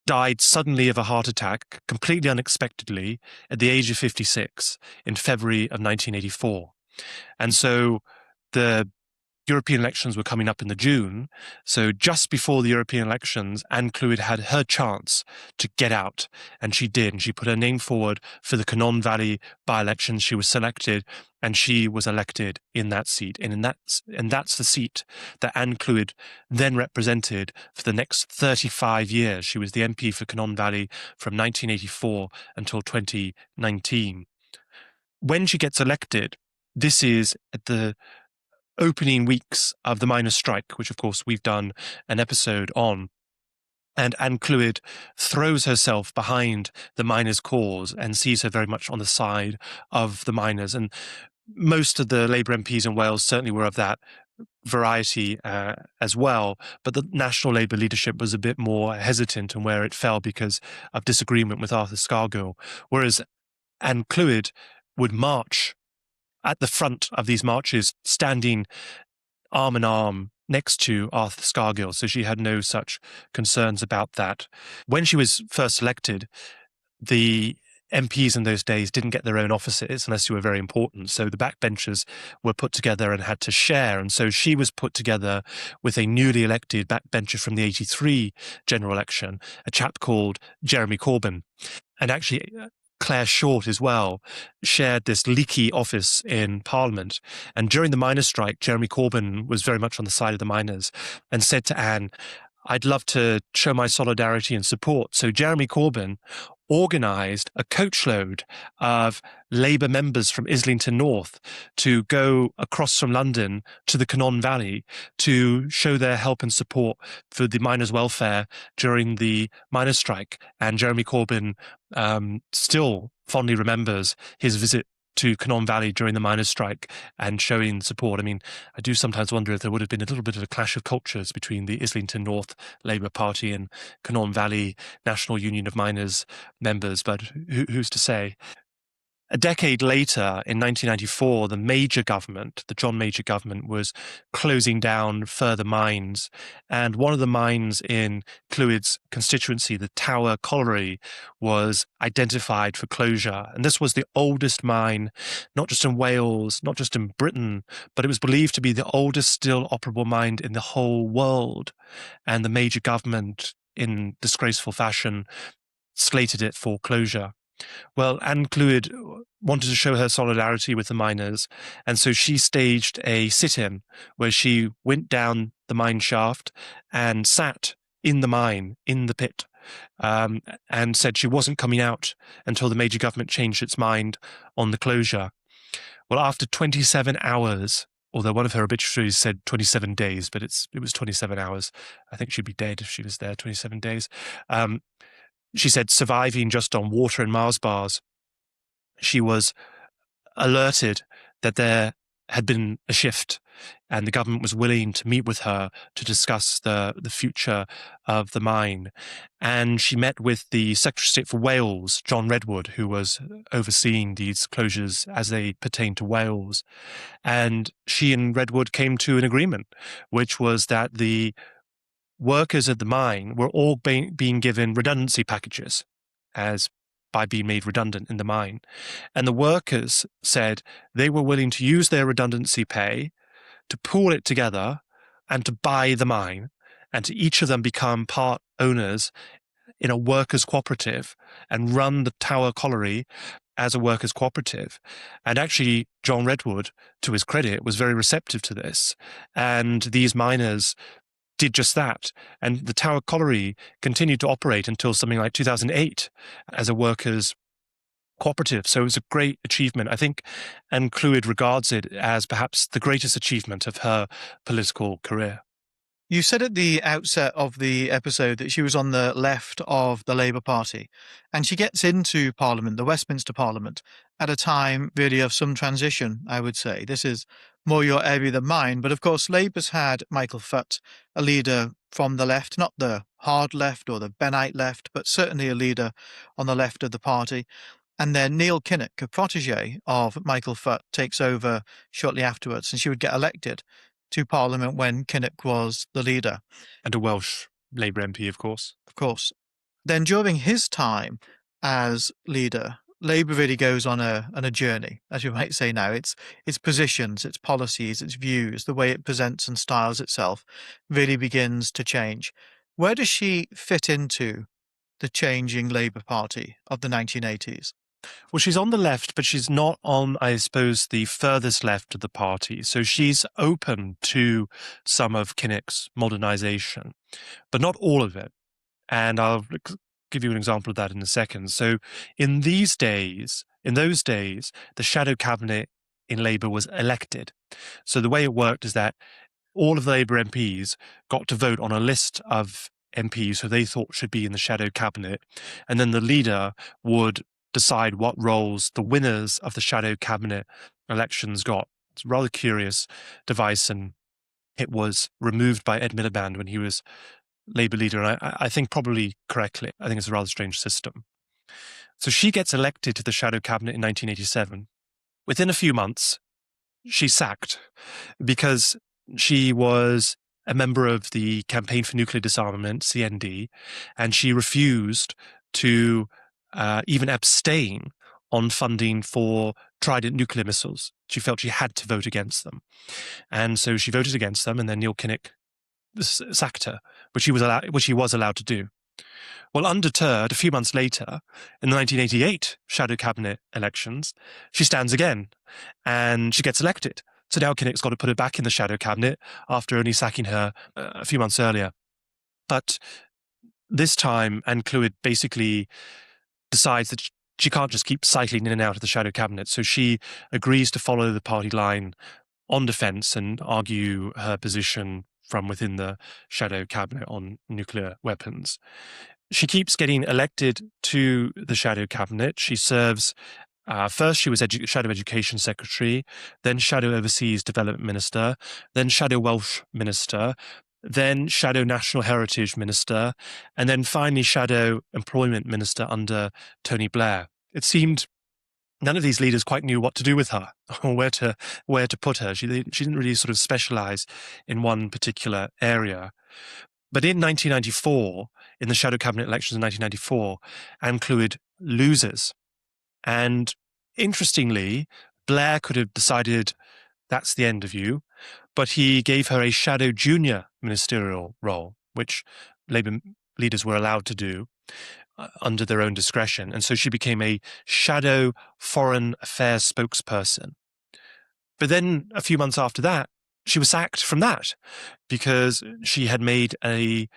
died suddenly of a heart attack, completely unexpectedly, at the age of 56 in February of 1984. And so the European elections were coming up in the June. So just before the European elections, Clwyd had her chance to get out, and she did. And she put her name forward for the Cynon Valley by-election. She was selected, and she was elected in that seat. And that's the seat that Clwyd then represented for the next 35 years. She was the MP for Cynon Valley from 1984 until 2019. When she gets elected, this is at the opening weeks of the miners' strike, which of course we've done an episode on. And Clwyd throws herself behind the miners' cause and sees her very much on the side of the miners. And most of the Labour MPs in Wales certainly were of that variety as well. But the National Labour leadership was a bit more hesitant in where it fell because of disagreement with Arthur Scargill. Whereas Clwyd would march at the front of these marches, standing arm in arm next to Arthur Scargill, so she had no such concerns about that. When she was first elected, the MPs in those days didn't get their own offices unless you were very important, so the backbenchers were put together and had to share, and so she was put together with a newly elected backbencher from the 83 general election, a chap called Jeremy Corbyn. And actually, Claire Short as well shared this leaky office in Parliament. And during the miners' strike, Jeremy Corbyn was very much on the side of the miners and said to Anne, "I'd love to show my solidarity and support." So Jeremy Corbyn organised a coachload of Labour members from Islington North to go across from London to the Cynon Valley to show their help and support for the miners' welfare during the miners' strike. And Jeremy Corbyn still fondly remembers his visit to Cynon Valley during the miners' strike and showing support. I mean, I do sometimes wonder if there would have been a little bit of a clash of cultures between the Islington North Labour Party and Cynon Valley National Union of Miners members, but who's to say? A decade later, in 1994, the Major government, the John Major government, was closing down further mines. And one of the mines in Clwyd's constituency, the Tower Colliery, was identified for closure. And this was the oldest mine, not just in Wales, not just in Britain, but it was believed to be the oldest still operable mine in the whole world. And the Major government, in disgraceful fashion, slated it for closure. Well, Clwyd wanted to show her solidarity with the miners, and so she staged a sit-in where she went down the mine shaft and sat in the mine, in the pit, and said she wasn't coming out until the Major government changed its mind on the closure. Well, after 27 hours, although one of her obituaries said 27 days, but it was 27 hours. I think she'd be dead if she was there 27 days. She said surviving just on water and Mars bars. She was alerted that there had been a shift and the government was willing to meet with her to discuss the future of the mine. And she met with the Secretary of State for Wales, John Redwood, who was overseeing these closures as they pertain to Wales. And she and Redwood came to an agreement, which was that the workers at the mine were all being given redundancy packages as by being made redundant in the mine. And the workers said they were willing to use their redundancy pay to pool it together and to buy the mine, and to each of them become part owners in a workers' cooperative and run the Tower Colliery as a workers' cooperative. And actually, John Redwood, to his credit, was very receptive to this. And these miners did just that. And the Tower Colliery continued to operate until something like 2008 as a workers' cooperative. So it was a great achievement. I think Clwyd regards it as perhaps the greatest achievement of her political career. You said at the outset of the episode that she was on the left of the Labour Party, and she gets into Parliament, the Westminster Parliament, at a time really of some transition, I would say. This is more your area than mine, but of course Labour's had Michael Foot, a leader from the left, not the hard left or the Bennite left, but certainly a leader on the left of the party. And then Neil Kinnock, a protege of Michael Foot, takes over shortly afterwards, and she would get elected to Parliament when Kinnock was the leader. And a Welsh Labour MP, of course. Of course. Then during his time as leader, Labour really goes on a journey, as you might say now. Its positions, its policies, its views, the way it presents and styles itself really begins to change. Where does she fit into the changing Labour Party of the 1980s? Well, she's on the left, but she's not on, I suppose, the furthest left of the party. So she's open to some of Kinnock's modernisation, but not all of it. And I'll give you an example of that in a second. So in those days, the shadow cabinet in Labour was elected. So the way it worked is that all of the Labour MPs got to vote on a list of MPs who they thought should be in the shadow cabinet, and then the leader would decide what roles the winners of the shadow cabinet elections got. It's a rather curious device, and it was removed by Ed Miliband when he was Labour leader, and I think probably correctly. I think it's a rather strange system. So she gets elected to the shadow cabinet in 1987. Within a few months, she's sacked because she was a member of the Campaign for Nuclear Disarmament, CND, and she refused to even abstain on funding for Trident nuclear missiles. She felt she had to vote against them. And so she voted against them, and then Neil Kinnock sacked her, which he was allowed to do. Well, undeterred, a few months later, in the 1988 shadow cabinet elections, she stands again, and she gets elected. So now Kinnock's got to put her back in the shadow cabinet after only sacking her a few months earlier. But this time, Anne Clwyd basically decides that she can't just keep cycling in and out of the shadow cabinet. So she agrees to follow the party line on defence and argue her position from within the shadow cabinet on nuclear weapons. She keeps getting elected to the shadow cabinet. She serves, first she was shadow education secretary, then shadow overseas development minister, then shadow Welsh minister, then shadow national heritage minister, and then finally shadow employment minister under Tony Blair. It seemed none of these leaders quite knew what to do with her or where to put her. She didn't really sort of specialize in one particular area. But in 1994, in the shadow cabinet elections in 1994, Anne Clwyd loses. And interestingly, Blair could have decided that's the end of you, but he gave her a shadow junior ministerial role, which Labour leaders were allowed to do under their own discretion. And so she became a shadow foreign affairs spokesperson. But then a few months after that, she was sacked from that because she had made an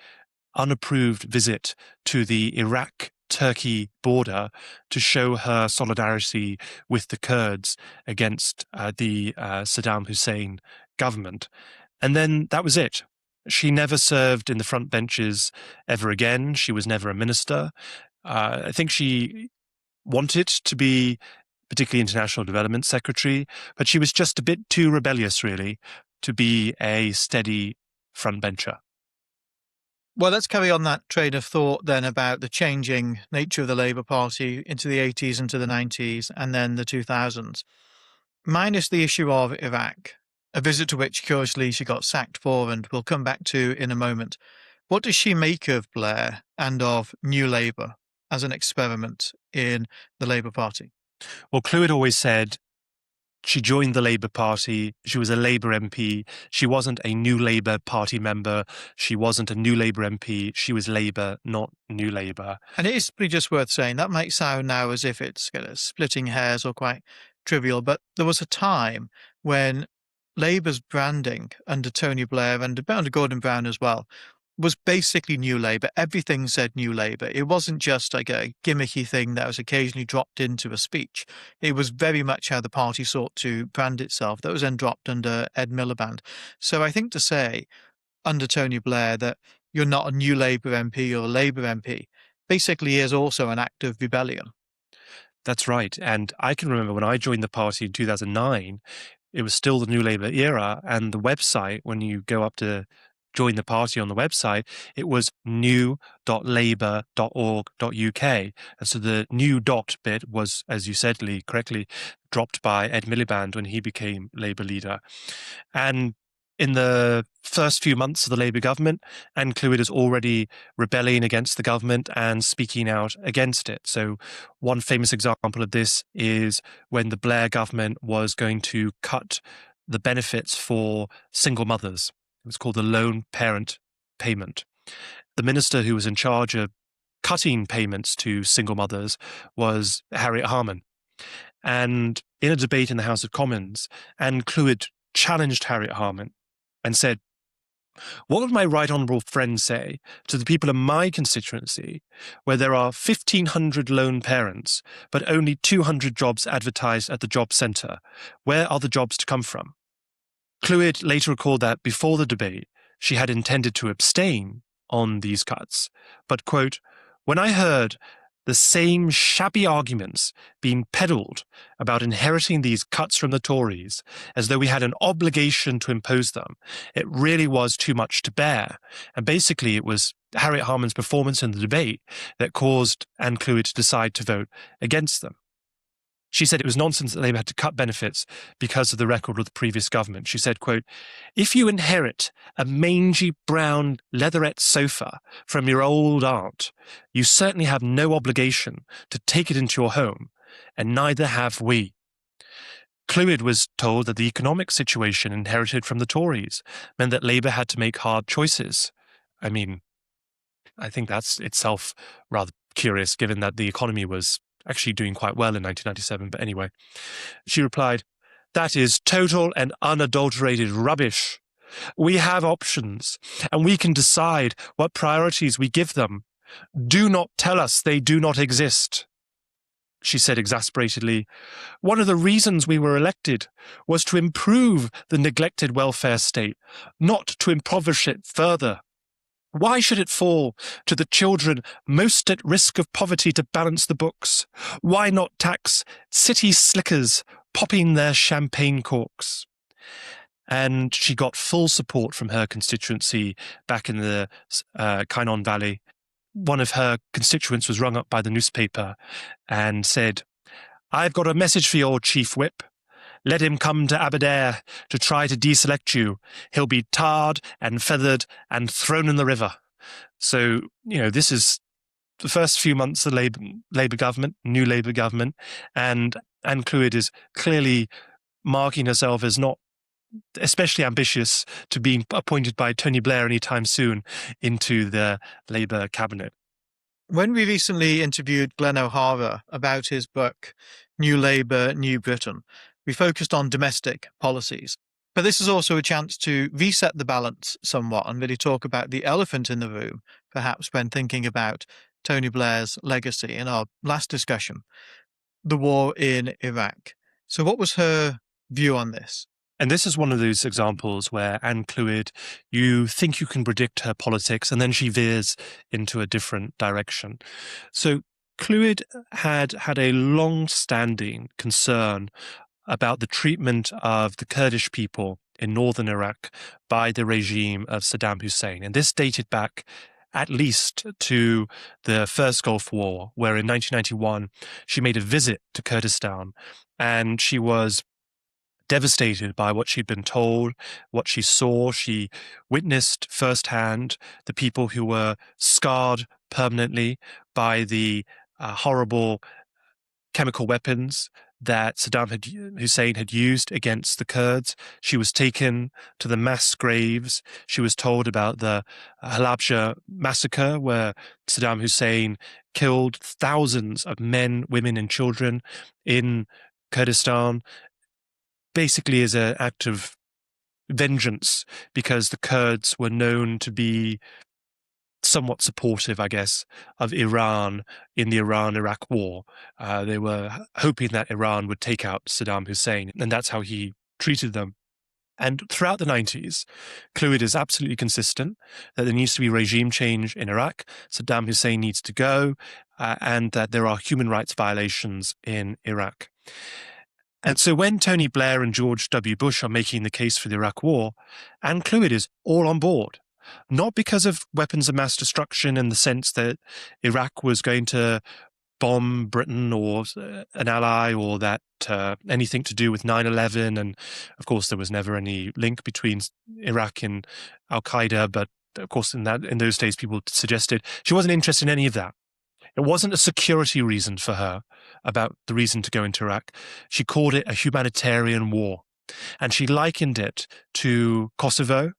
unapproved visit to the Iraq-Turkey border to show her solidarity with the Kurds against the Saddam Hussein government. And then that was it. She never served in the front benches ever again. She was never a minister. I think she wanted to be particularly international development secretary, but she was just a bit too rebellious, really, to be a steady frontbencher. Well, let's carry on that train of thought then about the changing nature of the Labour Party into the 80s, into the 90s, and then the 2000s. Minus the issue of Iraq, a visit to which, curiously, she got sacked for and we'll come back to in a moment. What does she make of Blair and of New Labour as an experiment in the Labour Party? Well, Clwyd always said she joined the Labour Party. She was a Labour MP. She wasn't a New Labour Party member. She wasn't a New Labour MP. She was Labour, not New Labour. And it is pretty just worth saying, that might sound now as if it's kind of splitting hairs or quite trivial, but there was a time when Labour's branding under Tony Blair and under Gordon Brown as well was basically New Labour. Everything said New Labour. It wasn't just like a gimmicky thing that was occasionally dropped into a speech. It was very much how the party sought to brand itself. That was then dropped under Ed Miliband. So I think to say under Tony Blair that you're not a New Labour MP or a Labour MP basically is also an act of rebellion. That's right. And I can remember when I joined the party in 2009, it was still the New Labour era, and the website, when you go up to join the party on the website, it was new.labour.org.uk. And so the new dot bit was, as you said, Lee, correctly, dropped by Ed Miliband when he became Labour leader. And In the first few months of the Labour government, Anne Clwyd is already rebelling against the government and speaking out against it. So one famous example of this is when the Blair government was going to cut the benefits for single mothers. It was called the Lone Parent Payment. The minister who was in charge of cutting payments to single mothers was Harriet Harman. And in a debate in the House of Commons, Anne Clwyd challenged Harriet Harman and said, "What would my right honourable friend say to the people in my constituency where there are 1,500 lone parents, but only 200 jobs advertised at the job centre? Where are the jobs to come from?" Clwyd later recalled that before the debate, she had intended to abstain on these cuts, but, quote, "When I heard the same shabby arguments being peddled about inheriting these cuts from the Tories, as though we had an obligation to impose them, it really was too much to bear." And basically, it was Harriet Harman's performance in the debate that caused Anne Clwyd to decide to vote against them. She said it was nonsense that Labour had to cut benefits because of the record of the previous government. She said, quote, "If you inherit a mangy brown leatherette sofa from your old aunt, you certainly have no obligation to take it into your home, and neither have we." Clwyd was told that the economic situation inherited from the Tories meant that Labour had to make hard choices. I mean, I think that's itself rather curious, given that the economy was actually doing quite well in 1997. But anyway, she replied, "That is total and unadulterated rubbish. We have options, and we can decide what priorities we give them. Do not tell us they do not exist." She said exasperatedly, "One of the reasons we were elected was to improve the neglected welfare state, not to impoverish it further. Why should it fall to the children most at risk of poverty to balance the books? Why not tax city slickers popping their champagne corks?" And she got full support from her constituency back in the Kynon Valley. One of her constituents was rung up by the newspaper and said, "I've got a message for your chief whip. Let him come to Aberdare to try to deselect you. He'll be tarred and feathered and thrown in the river." So, this is the first few months of the Labour government, new Labour government, and Anne Clwyd is clearly marking herself as not especially ambitious to being appointed by Tony Blair anytime soon into the Labour cabinet. When we recently interviewed Glenn O'Hara about his book, New Labour, New Britain, we focused on domestic policies. But this is also a chance to reset the balance somewhat and really talk about the elephant in the room, perhaps when thinking about Tony Blair's legacy in our last discussion, the war in Iraq. So what was her view on this? And this is one of those examples where Anne Clwyd, you think you can predict her politics, and then she veers into a different direction. So Clwyd had a long-standing concern about the treatment of the Kurdish people in northern Iraq by the regime of Saddam Hussein. And this dated back at least to the First Gulf War, where in 1991 she made a visit to Kurdistan, and she was devastated by what she'd been told, what she saw. She witnessed firsthand the people who were scarred permanently by the horrible chemical weapons that Saddam Hussein had used against the Kurds. She was taken to the mass graves. She was told about the Halabja massacre, where Saddam Hussein killed thousands of men, women, and children in Kurdistan, basically as an act of vengeance, because the Kurds were known to be somewhat supportive, I guess, of Iran in the Iran-Iraq war. They were hoping that Iran would take out Saddam Hussein, and that's how he treated them. And throughout the 90s, Clwyd is absolutely consistent that there needs to be regime change in Iraq, Saddam Hussein needs to go, and that there are human rights violations in Iraq. And so when Tony Blair and George W. Bush are making the case for the Iraq war, Anne Clwyd is all on board. Not because of weapons of mass destruction in the sense that Iraq was going to bomb Britain or an ally, or that anything to do with 9/11. And of course, there was never any link between Iraq and Al-Qaeda. But of course, in those days, people suggested she wasn't interested in any of that. It wasn't a security reason for her about the reason to go into Iraq. She called it a humanitarian war. And she likened it to Kosovo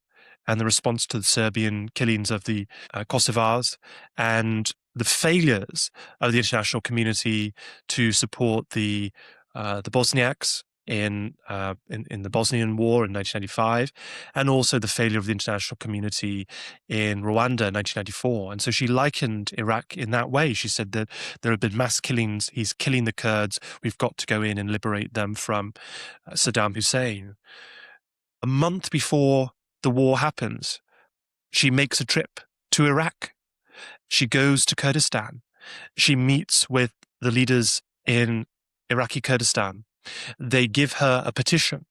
and the response to the Serbian killings of the Kosovars, and the failures of the international community to support the Bosniaks in the Bosnian War in 1995, and also the failure of the international community in Rwanda in 1994. And so she likened Iraq in that way. She said that there have been mass killings. He's killing the Kurds. We've got to go in and liberate them from Saddam Hussein. A month before the war happens, she makes a trip to Iraq. She goes to Kurdistan. She meets with the leaders in Iraqi Kurdistan. They give her a petition,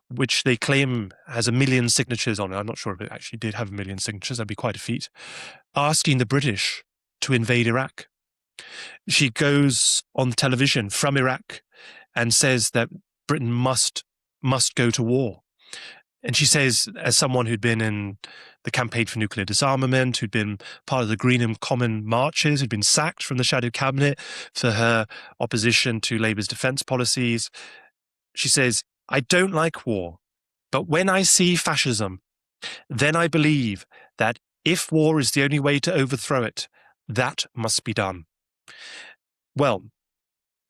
which they claim has 1 million signatures on it. I'm not sure if it actually did have 1 million signatures. That'd be quite a feat. Asking the British to invade Iraq. She goes on television from Iraq and says that Britain must go to war. And she says, as someone who'd been in the campaign for nuclear disarmament, who'd been part of the Greenham Common marches, who'd been sacked from the shadow cabinet for her opposition to Labour's defence policies, she says, I don't like war, but when I see fascism, then I believe that if war is the only way to overthrow it, that must be done. Well,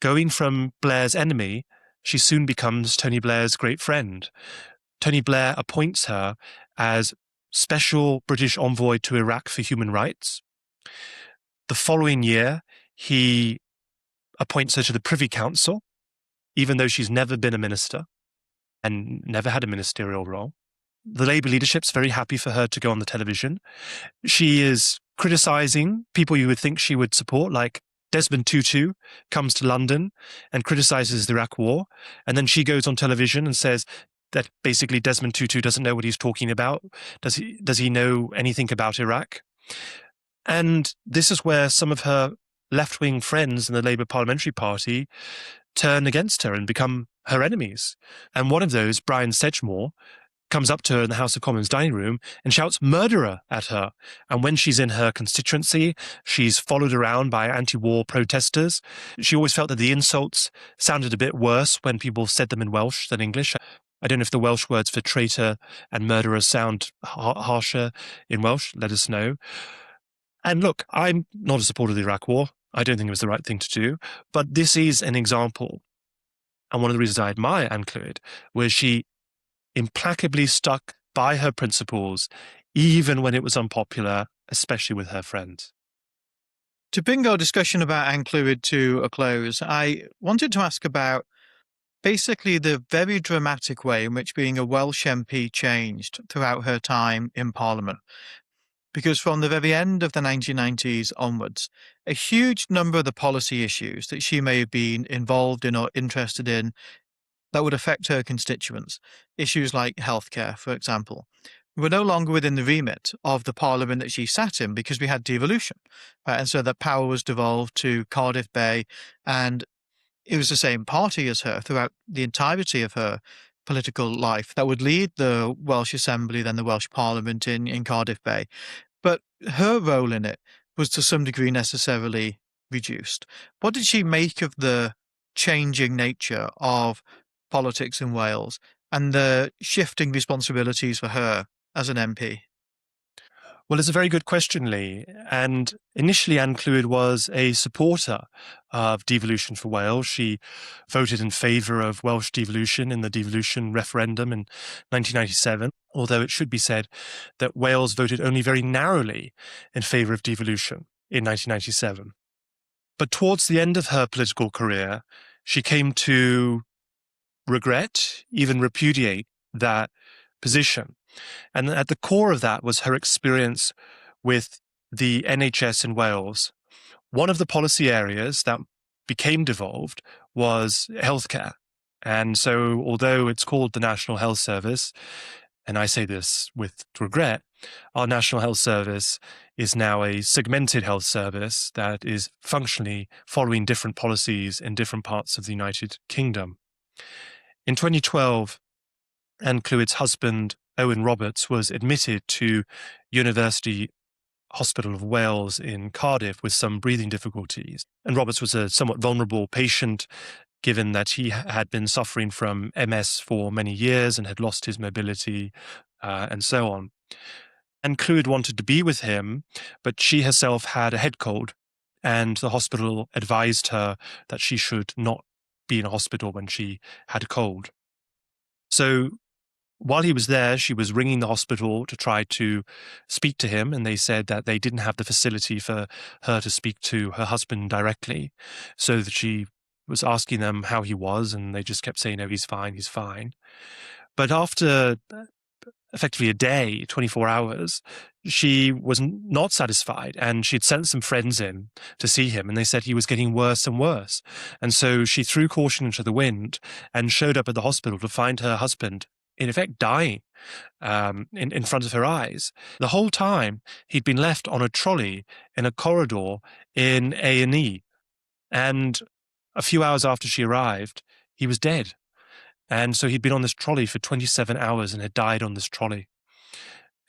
going from Blair's enemy, she soon becomes Tony Blair's great friend. Tony Blair appoints her as special British envoy to Iraq for human rights. The following year, he appoints her to the Privy Council, even though she's never been a minister and never had a ministerial role. The Labour leadership's very happy for her to go on the television. She is criticising people you would think she would support, like Desmond Tutu comes to London and criticises the Iraq War, and then she goes on television and says that basically Desmond Tutu doesn't know what he's talking about. Does he know anything about Iraq? And this is where some of her left-wing friends in the Labour Parliamentary Party turn against her and become her enemies. And one of those, Brian Sedgemore, comes up to her in the House of Commons dining room and shouts murderer at her. And when she's in her constituency, she's followed around by anti-war protesters. She always felt that the insults sounded a bit worse when people said them in Welsh than English. I don't know if the Welsh words for traitor and murderer sound harsher in Welsh. Let us know. And look, I'm not a supporter of the Iraq War. I don't think it was the right thing to do. But this is an example. And one of the reasons I admire Anne Clwyd was she implacably stuck by her principles, even when it was unpopular, especially with her friends. To bring our discussion about Anne Clwyd to a close, I wanted to ask about basically the very dramatic way in which being a Welsh MP changed throughout her time in Parliament. Because from the very end of the 1990s onwards, a huge number of the policy issues that she may have been involved in or interested in that would affect her constituents, issues like healthcare, for example, were no longer within the remit of the Parliament that she sat in because we had devolution. Right? And so that power was devolved to Cardiff Bay, and it was the same party as her throughout the entirety of her political life that would lead the Welsh Assembly, then the Welsh Parliament in Cardiff Bay. But her role in it was to some degree necessarily reduced. What did she make of the changing nature of politics in Wales and the shifting responsibilities for her as an MP? Well, it's a very good question, Lee. And initially, Anne Clwyd was a supporter of devolution for Wales. She voted in favour of Welsh devolution in the devolution referendum in 1997, although it should be said that Wales voted only very narrowly in favour of devolution in 1997. But towards the end of her political career, she came to regret, even repudiate that position. And at the core of that was her experience with the NHS in Wales. One of the policy areas that became devolved was healthcare. And so although it's called the National Health Service, and I say this with regret, our National Health Service is now a segmented health service that is functionally following different policies in different parts of the United Kingdom. In 2012, Anne Clwyd's husband, Owen Roberts, was admitted to University Hospital of Wales in Cardiff with some breathing difficulties. And Roberts was a somewhat vulnerable patient, given that he had been suffering from MS for many years and had lost his mobility and so on. And Clwyd wanted to be with him, but she herself had a head cold, and the hospital advised her that she should not be in a hospital when she had a cold. So while he was there, she was ringing the hospital to try to speak to him, and they said that they didn't have the facility for her to speak to her husband directly, so that she was asking them how he was, and they just kept saying, "Oh, he's fine, he's fine." But after effectively a day, 24 hours, she was not satisfied, and she'd sent some friends in to see him, and they said he was getting worse and worse. And so she threw caution into the wind and showed up at the hospital to find her husband, in effect, dying in front of her eyes. The whole time, he'd been left on a trolley in a corridor in A&E, and a few hours after she arrived, he was dead. And so he'd been on this trolley for 27 hours and had died on this trolley.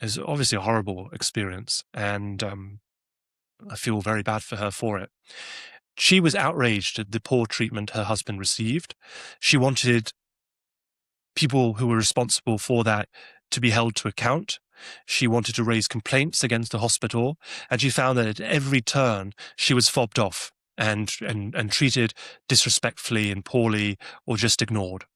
It was obviously a horrible experience, and I feel very bad for her for it. She was outraged at the poor treatment her husband received. She wanted people who were responsible for that to be held to account. She wanted to raise complaints against the hospital, and she found that at every turn she was fobbed off and treated disrespectfully and poorly, or just ignored.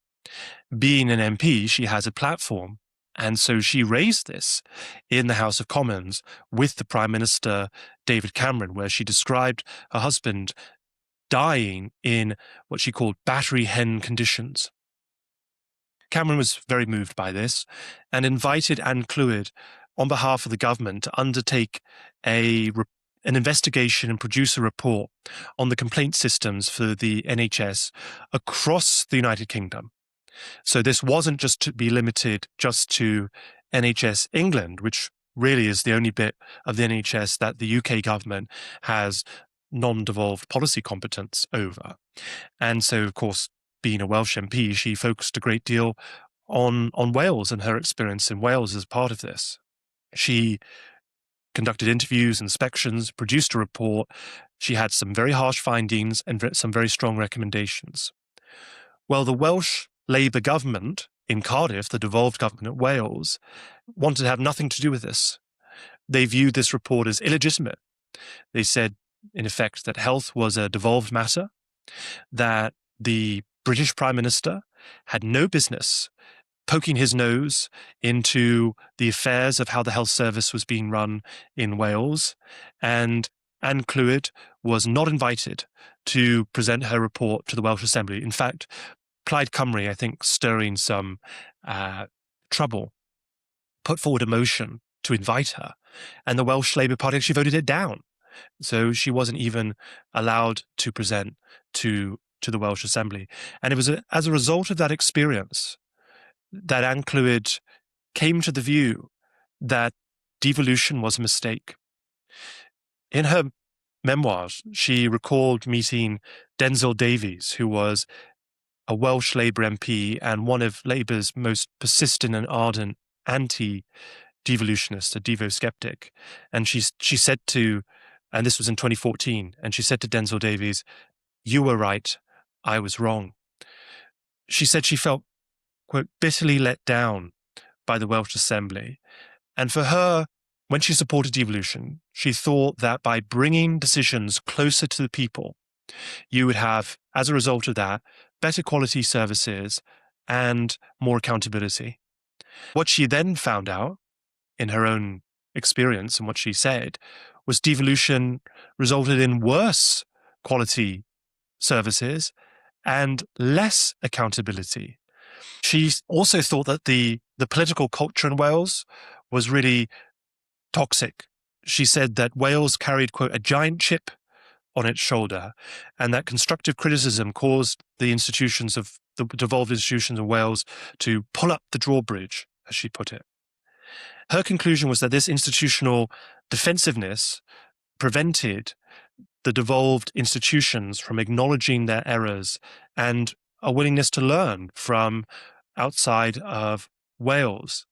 Being an MP, she has a platform, and so she raised this in the House of Commons with the Prime Minister, David Cameron, where she described her husband dying in what she called battery hen conditions. Cameron was very moved by this and invited Anne Clwyd on behalf of the government to undertake an investigation and produce a report on the complaint systems for the NHS across the United Kingdom. So this wasn't just to be limited just to NHS England, which really is the only bit of the NHS that the UK government has non-devolved policy competence over. And so, of course, being a Welsh MP, she focused a great deal on Wales and her experience in Wales as part of this. She conducted interviews, inspections, produced a report. She had some very harsh findings and some very strong recommendations. Well, the Welsh Labour government in Cardiff, the devolved government of Wales, wanted to have nothing to do with this. They viewed this report as illegitimate. They said, in effect, that health was a devolved matter, that the British Prime Minister had no business poking his nose into the affairs of how the health service was being run in Wales, and Anne Clwyd was not invited to present her report to the Welsh Assembly. In fact, Plaid Cymru, I think, stirring some trouble, put forward a motion to invite her, and the Welsh Labour Party actually voted it down. So she wasn't even allowed to present to the Welsh Assembly. And it was as a result of that experience that Anne Clwyd came to the view that devolution was a mistake. In her memoirs, she recalled meeting Denzil Davies, who was a Welsh Labour MP and one of Labour's most persistent and ardent anti-devolutionists, a devo-skeptic. And she said to, and this was in 2014, and she said to Denzil Davies, "You were right, I was wrong." She said she felt, quote, bitterly let down by the Welsh Assembly. And for her, when she supported devolution, she thought that by bringing decisions closer to the people, you would have, as a result of that, better quality services and more accountability. What she then found out in her own experience and what she said was devolution resulted in worse quality services and less accountability. She also thought that the political culture in Wales was really toxic. She said that Wales carried, quote, a giant chip on its shoulder, and that constructive criticism caused the institutions of the devolved institutions of Wales to pull up the drawbridge, as she put it. Her conclusion was that this institutional defensiveness prevented the devolved institutions from acknowledging their errors and a willingness to learn from outside of Wales.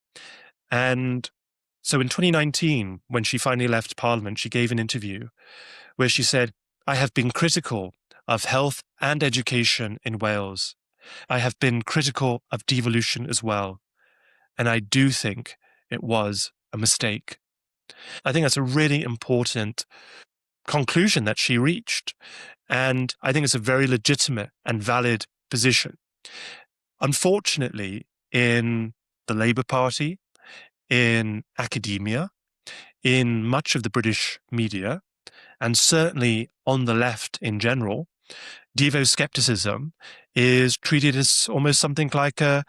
And so in 2019, when she finally left Parliament, she gave an interview where she said, "I have been critical of health and education in Wales. I have been critical of devolution as well. And I do think it was a mistake." I think that's a really important conclusion that she reached. And I think it's a very legitimate and valid position. Unfortunately, in the Labour Party, in academia, in much of the British media, and certainly on the left in general, Devo skepticism is treated as almost something like a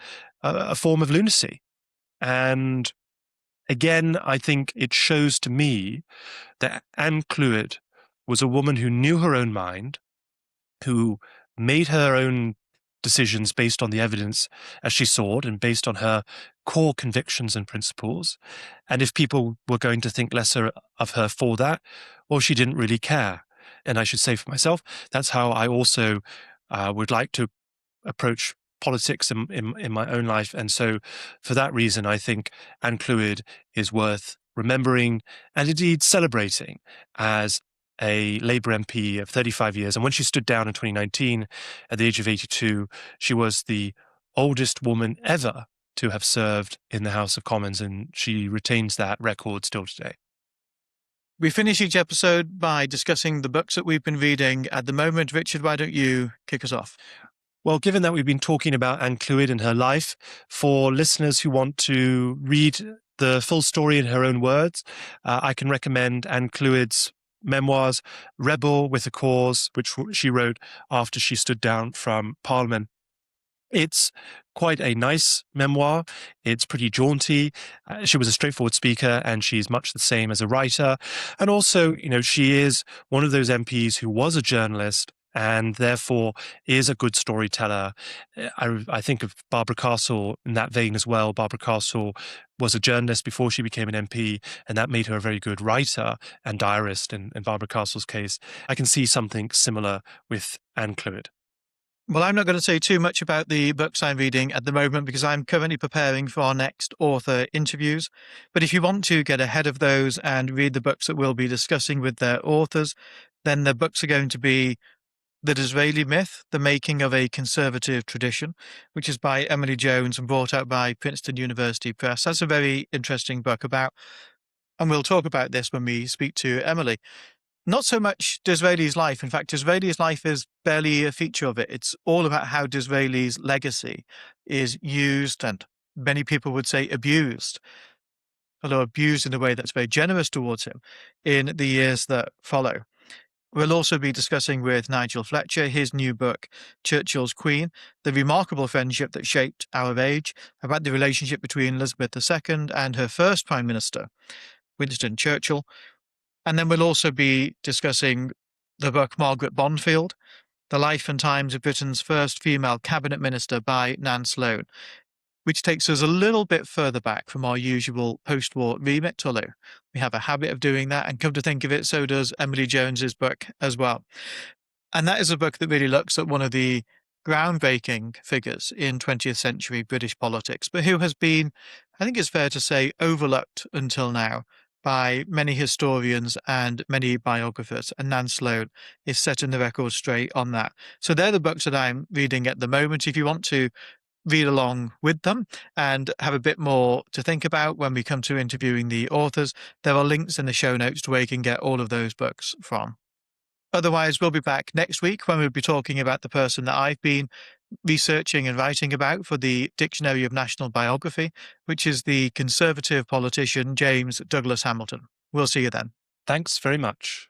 form of lunacy. And again, I think it shows to me that Anne Clwyd was a woman who knew her own mind, who made her own decisions based on the evidence as she saw it and based on her core convictions and principles. And if people were going to think lesser of her for that, well, she didn't really care. And I should say for myself, that's how I also would like to approach politics in my own life. And so for that reason, I think Anne Clwyd is worth remembering and indeed celebrating as a Labour MP of 35 years. And when she stood down in 2019 at the age of 82, she was the oldest woman ever to have served in the House of Commons, and she retains that record still today. We finish each episode by discussing the books that we've been reading at the moment. Richard, why don't you kick us off? Well, given that we've been talking about Anne Clwyd and her life, for listeners who want to read the full story in her own words, I can recommend Anne Clwyd's memoirs, Rebel with a Cause, which she wrote after she stood down from Parliament. It's quite a nice memoir. It's pretty jaunty. She was a straightforward speaker, and she's much the same as a writer. And also, she is one of those MPs who was a journalist and therefore is a good storyteller. I think of Barbara Castle in that vein as well. Barbara Castle was a journalist before she became an MP, and that made her a very good writer and diarist in Barbara Castle's case. I can see something similar with Anne Clwyd. Well, I'm not going to say too much about the books I'm reading at the moment because I'm currently preparing for our next author interviews. But if you want to get ahead of those and read the books that we'll be discussing with their authors, then the books are going to be The Disraeli Myth, The Making of a Conservative Tradition, which is by Emily Jones and brought out by Princeton University Press. That's a very interesting book about, and we'll talk about this when we speak to Emily, not so much Disraeli's life. In fact, Disraeli's life is barely a feature of it. It's all about how Disraeli's legacy is used, and many people would say abused, although abused in a way that's very generous towards him, in the years that follow. We'll also be discussing with Nigel Fletcher his new book, Churchill's Queen, the remarkable friendship that shaped our age, about the relationship between Elizabeth II and her first Prime Minister, Winston Churchill. And then we'll also be discussing the book Margaret Bonfield, The Life and Times of Britain's First Female Cabinet Minister by Nan Sloane, which takes us a little bit further back from our usual post-war remit, although we have a habit of doing that, and come to think of it, so does Emily Jones's book as well. And that is a book that really looks at one of the groundbreaking figures in 20th century British politics, but who has been, I think it's fair to say, overlooked until now by many historians and many biographers, and Nan Sloane is setting the record straight on that. So they're the books that I'm reading at the moment. If you want to read along with them and have a bit more to think about when we come to interviewing the authors, there are links in the show notes to where you can get all of those books from. Otherwise, we'll be back next week when we'll be talking about the person that I've been researching and writing about for the Dictionary of National Biography, which is the Conservative politician James Douglas Hamilton. We'll see you then. Thanks very much.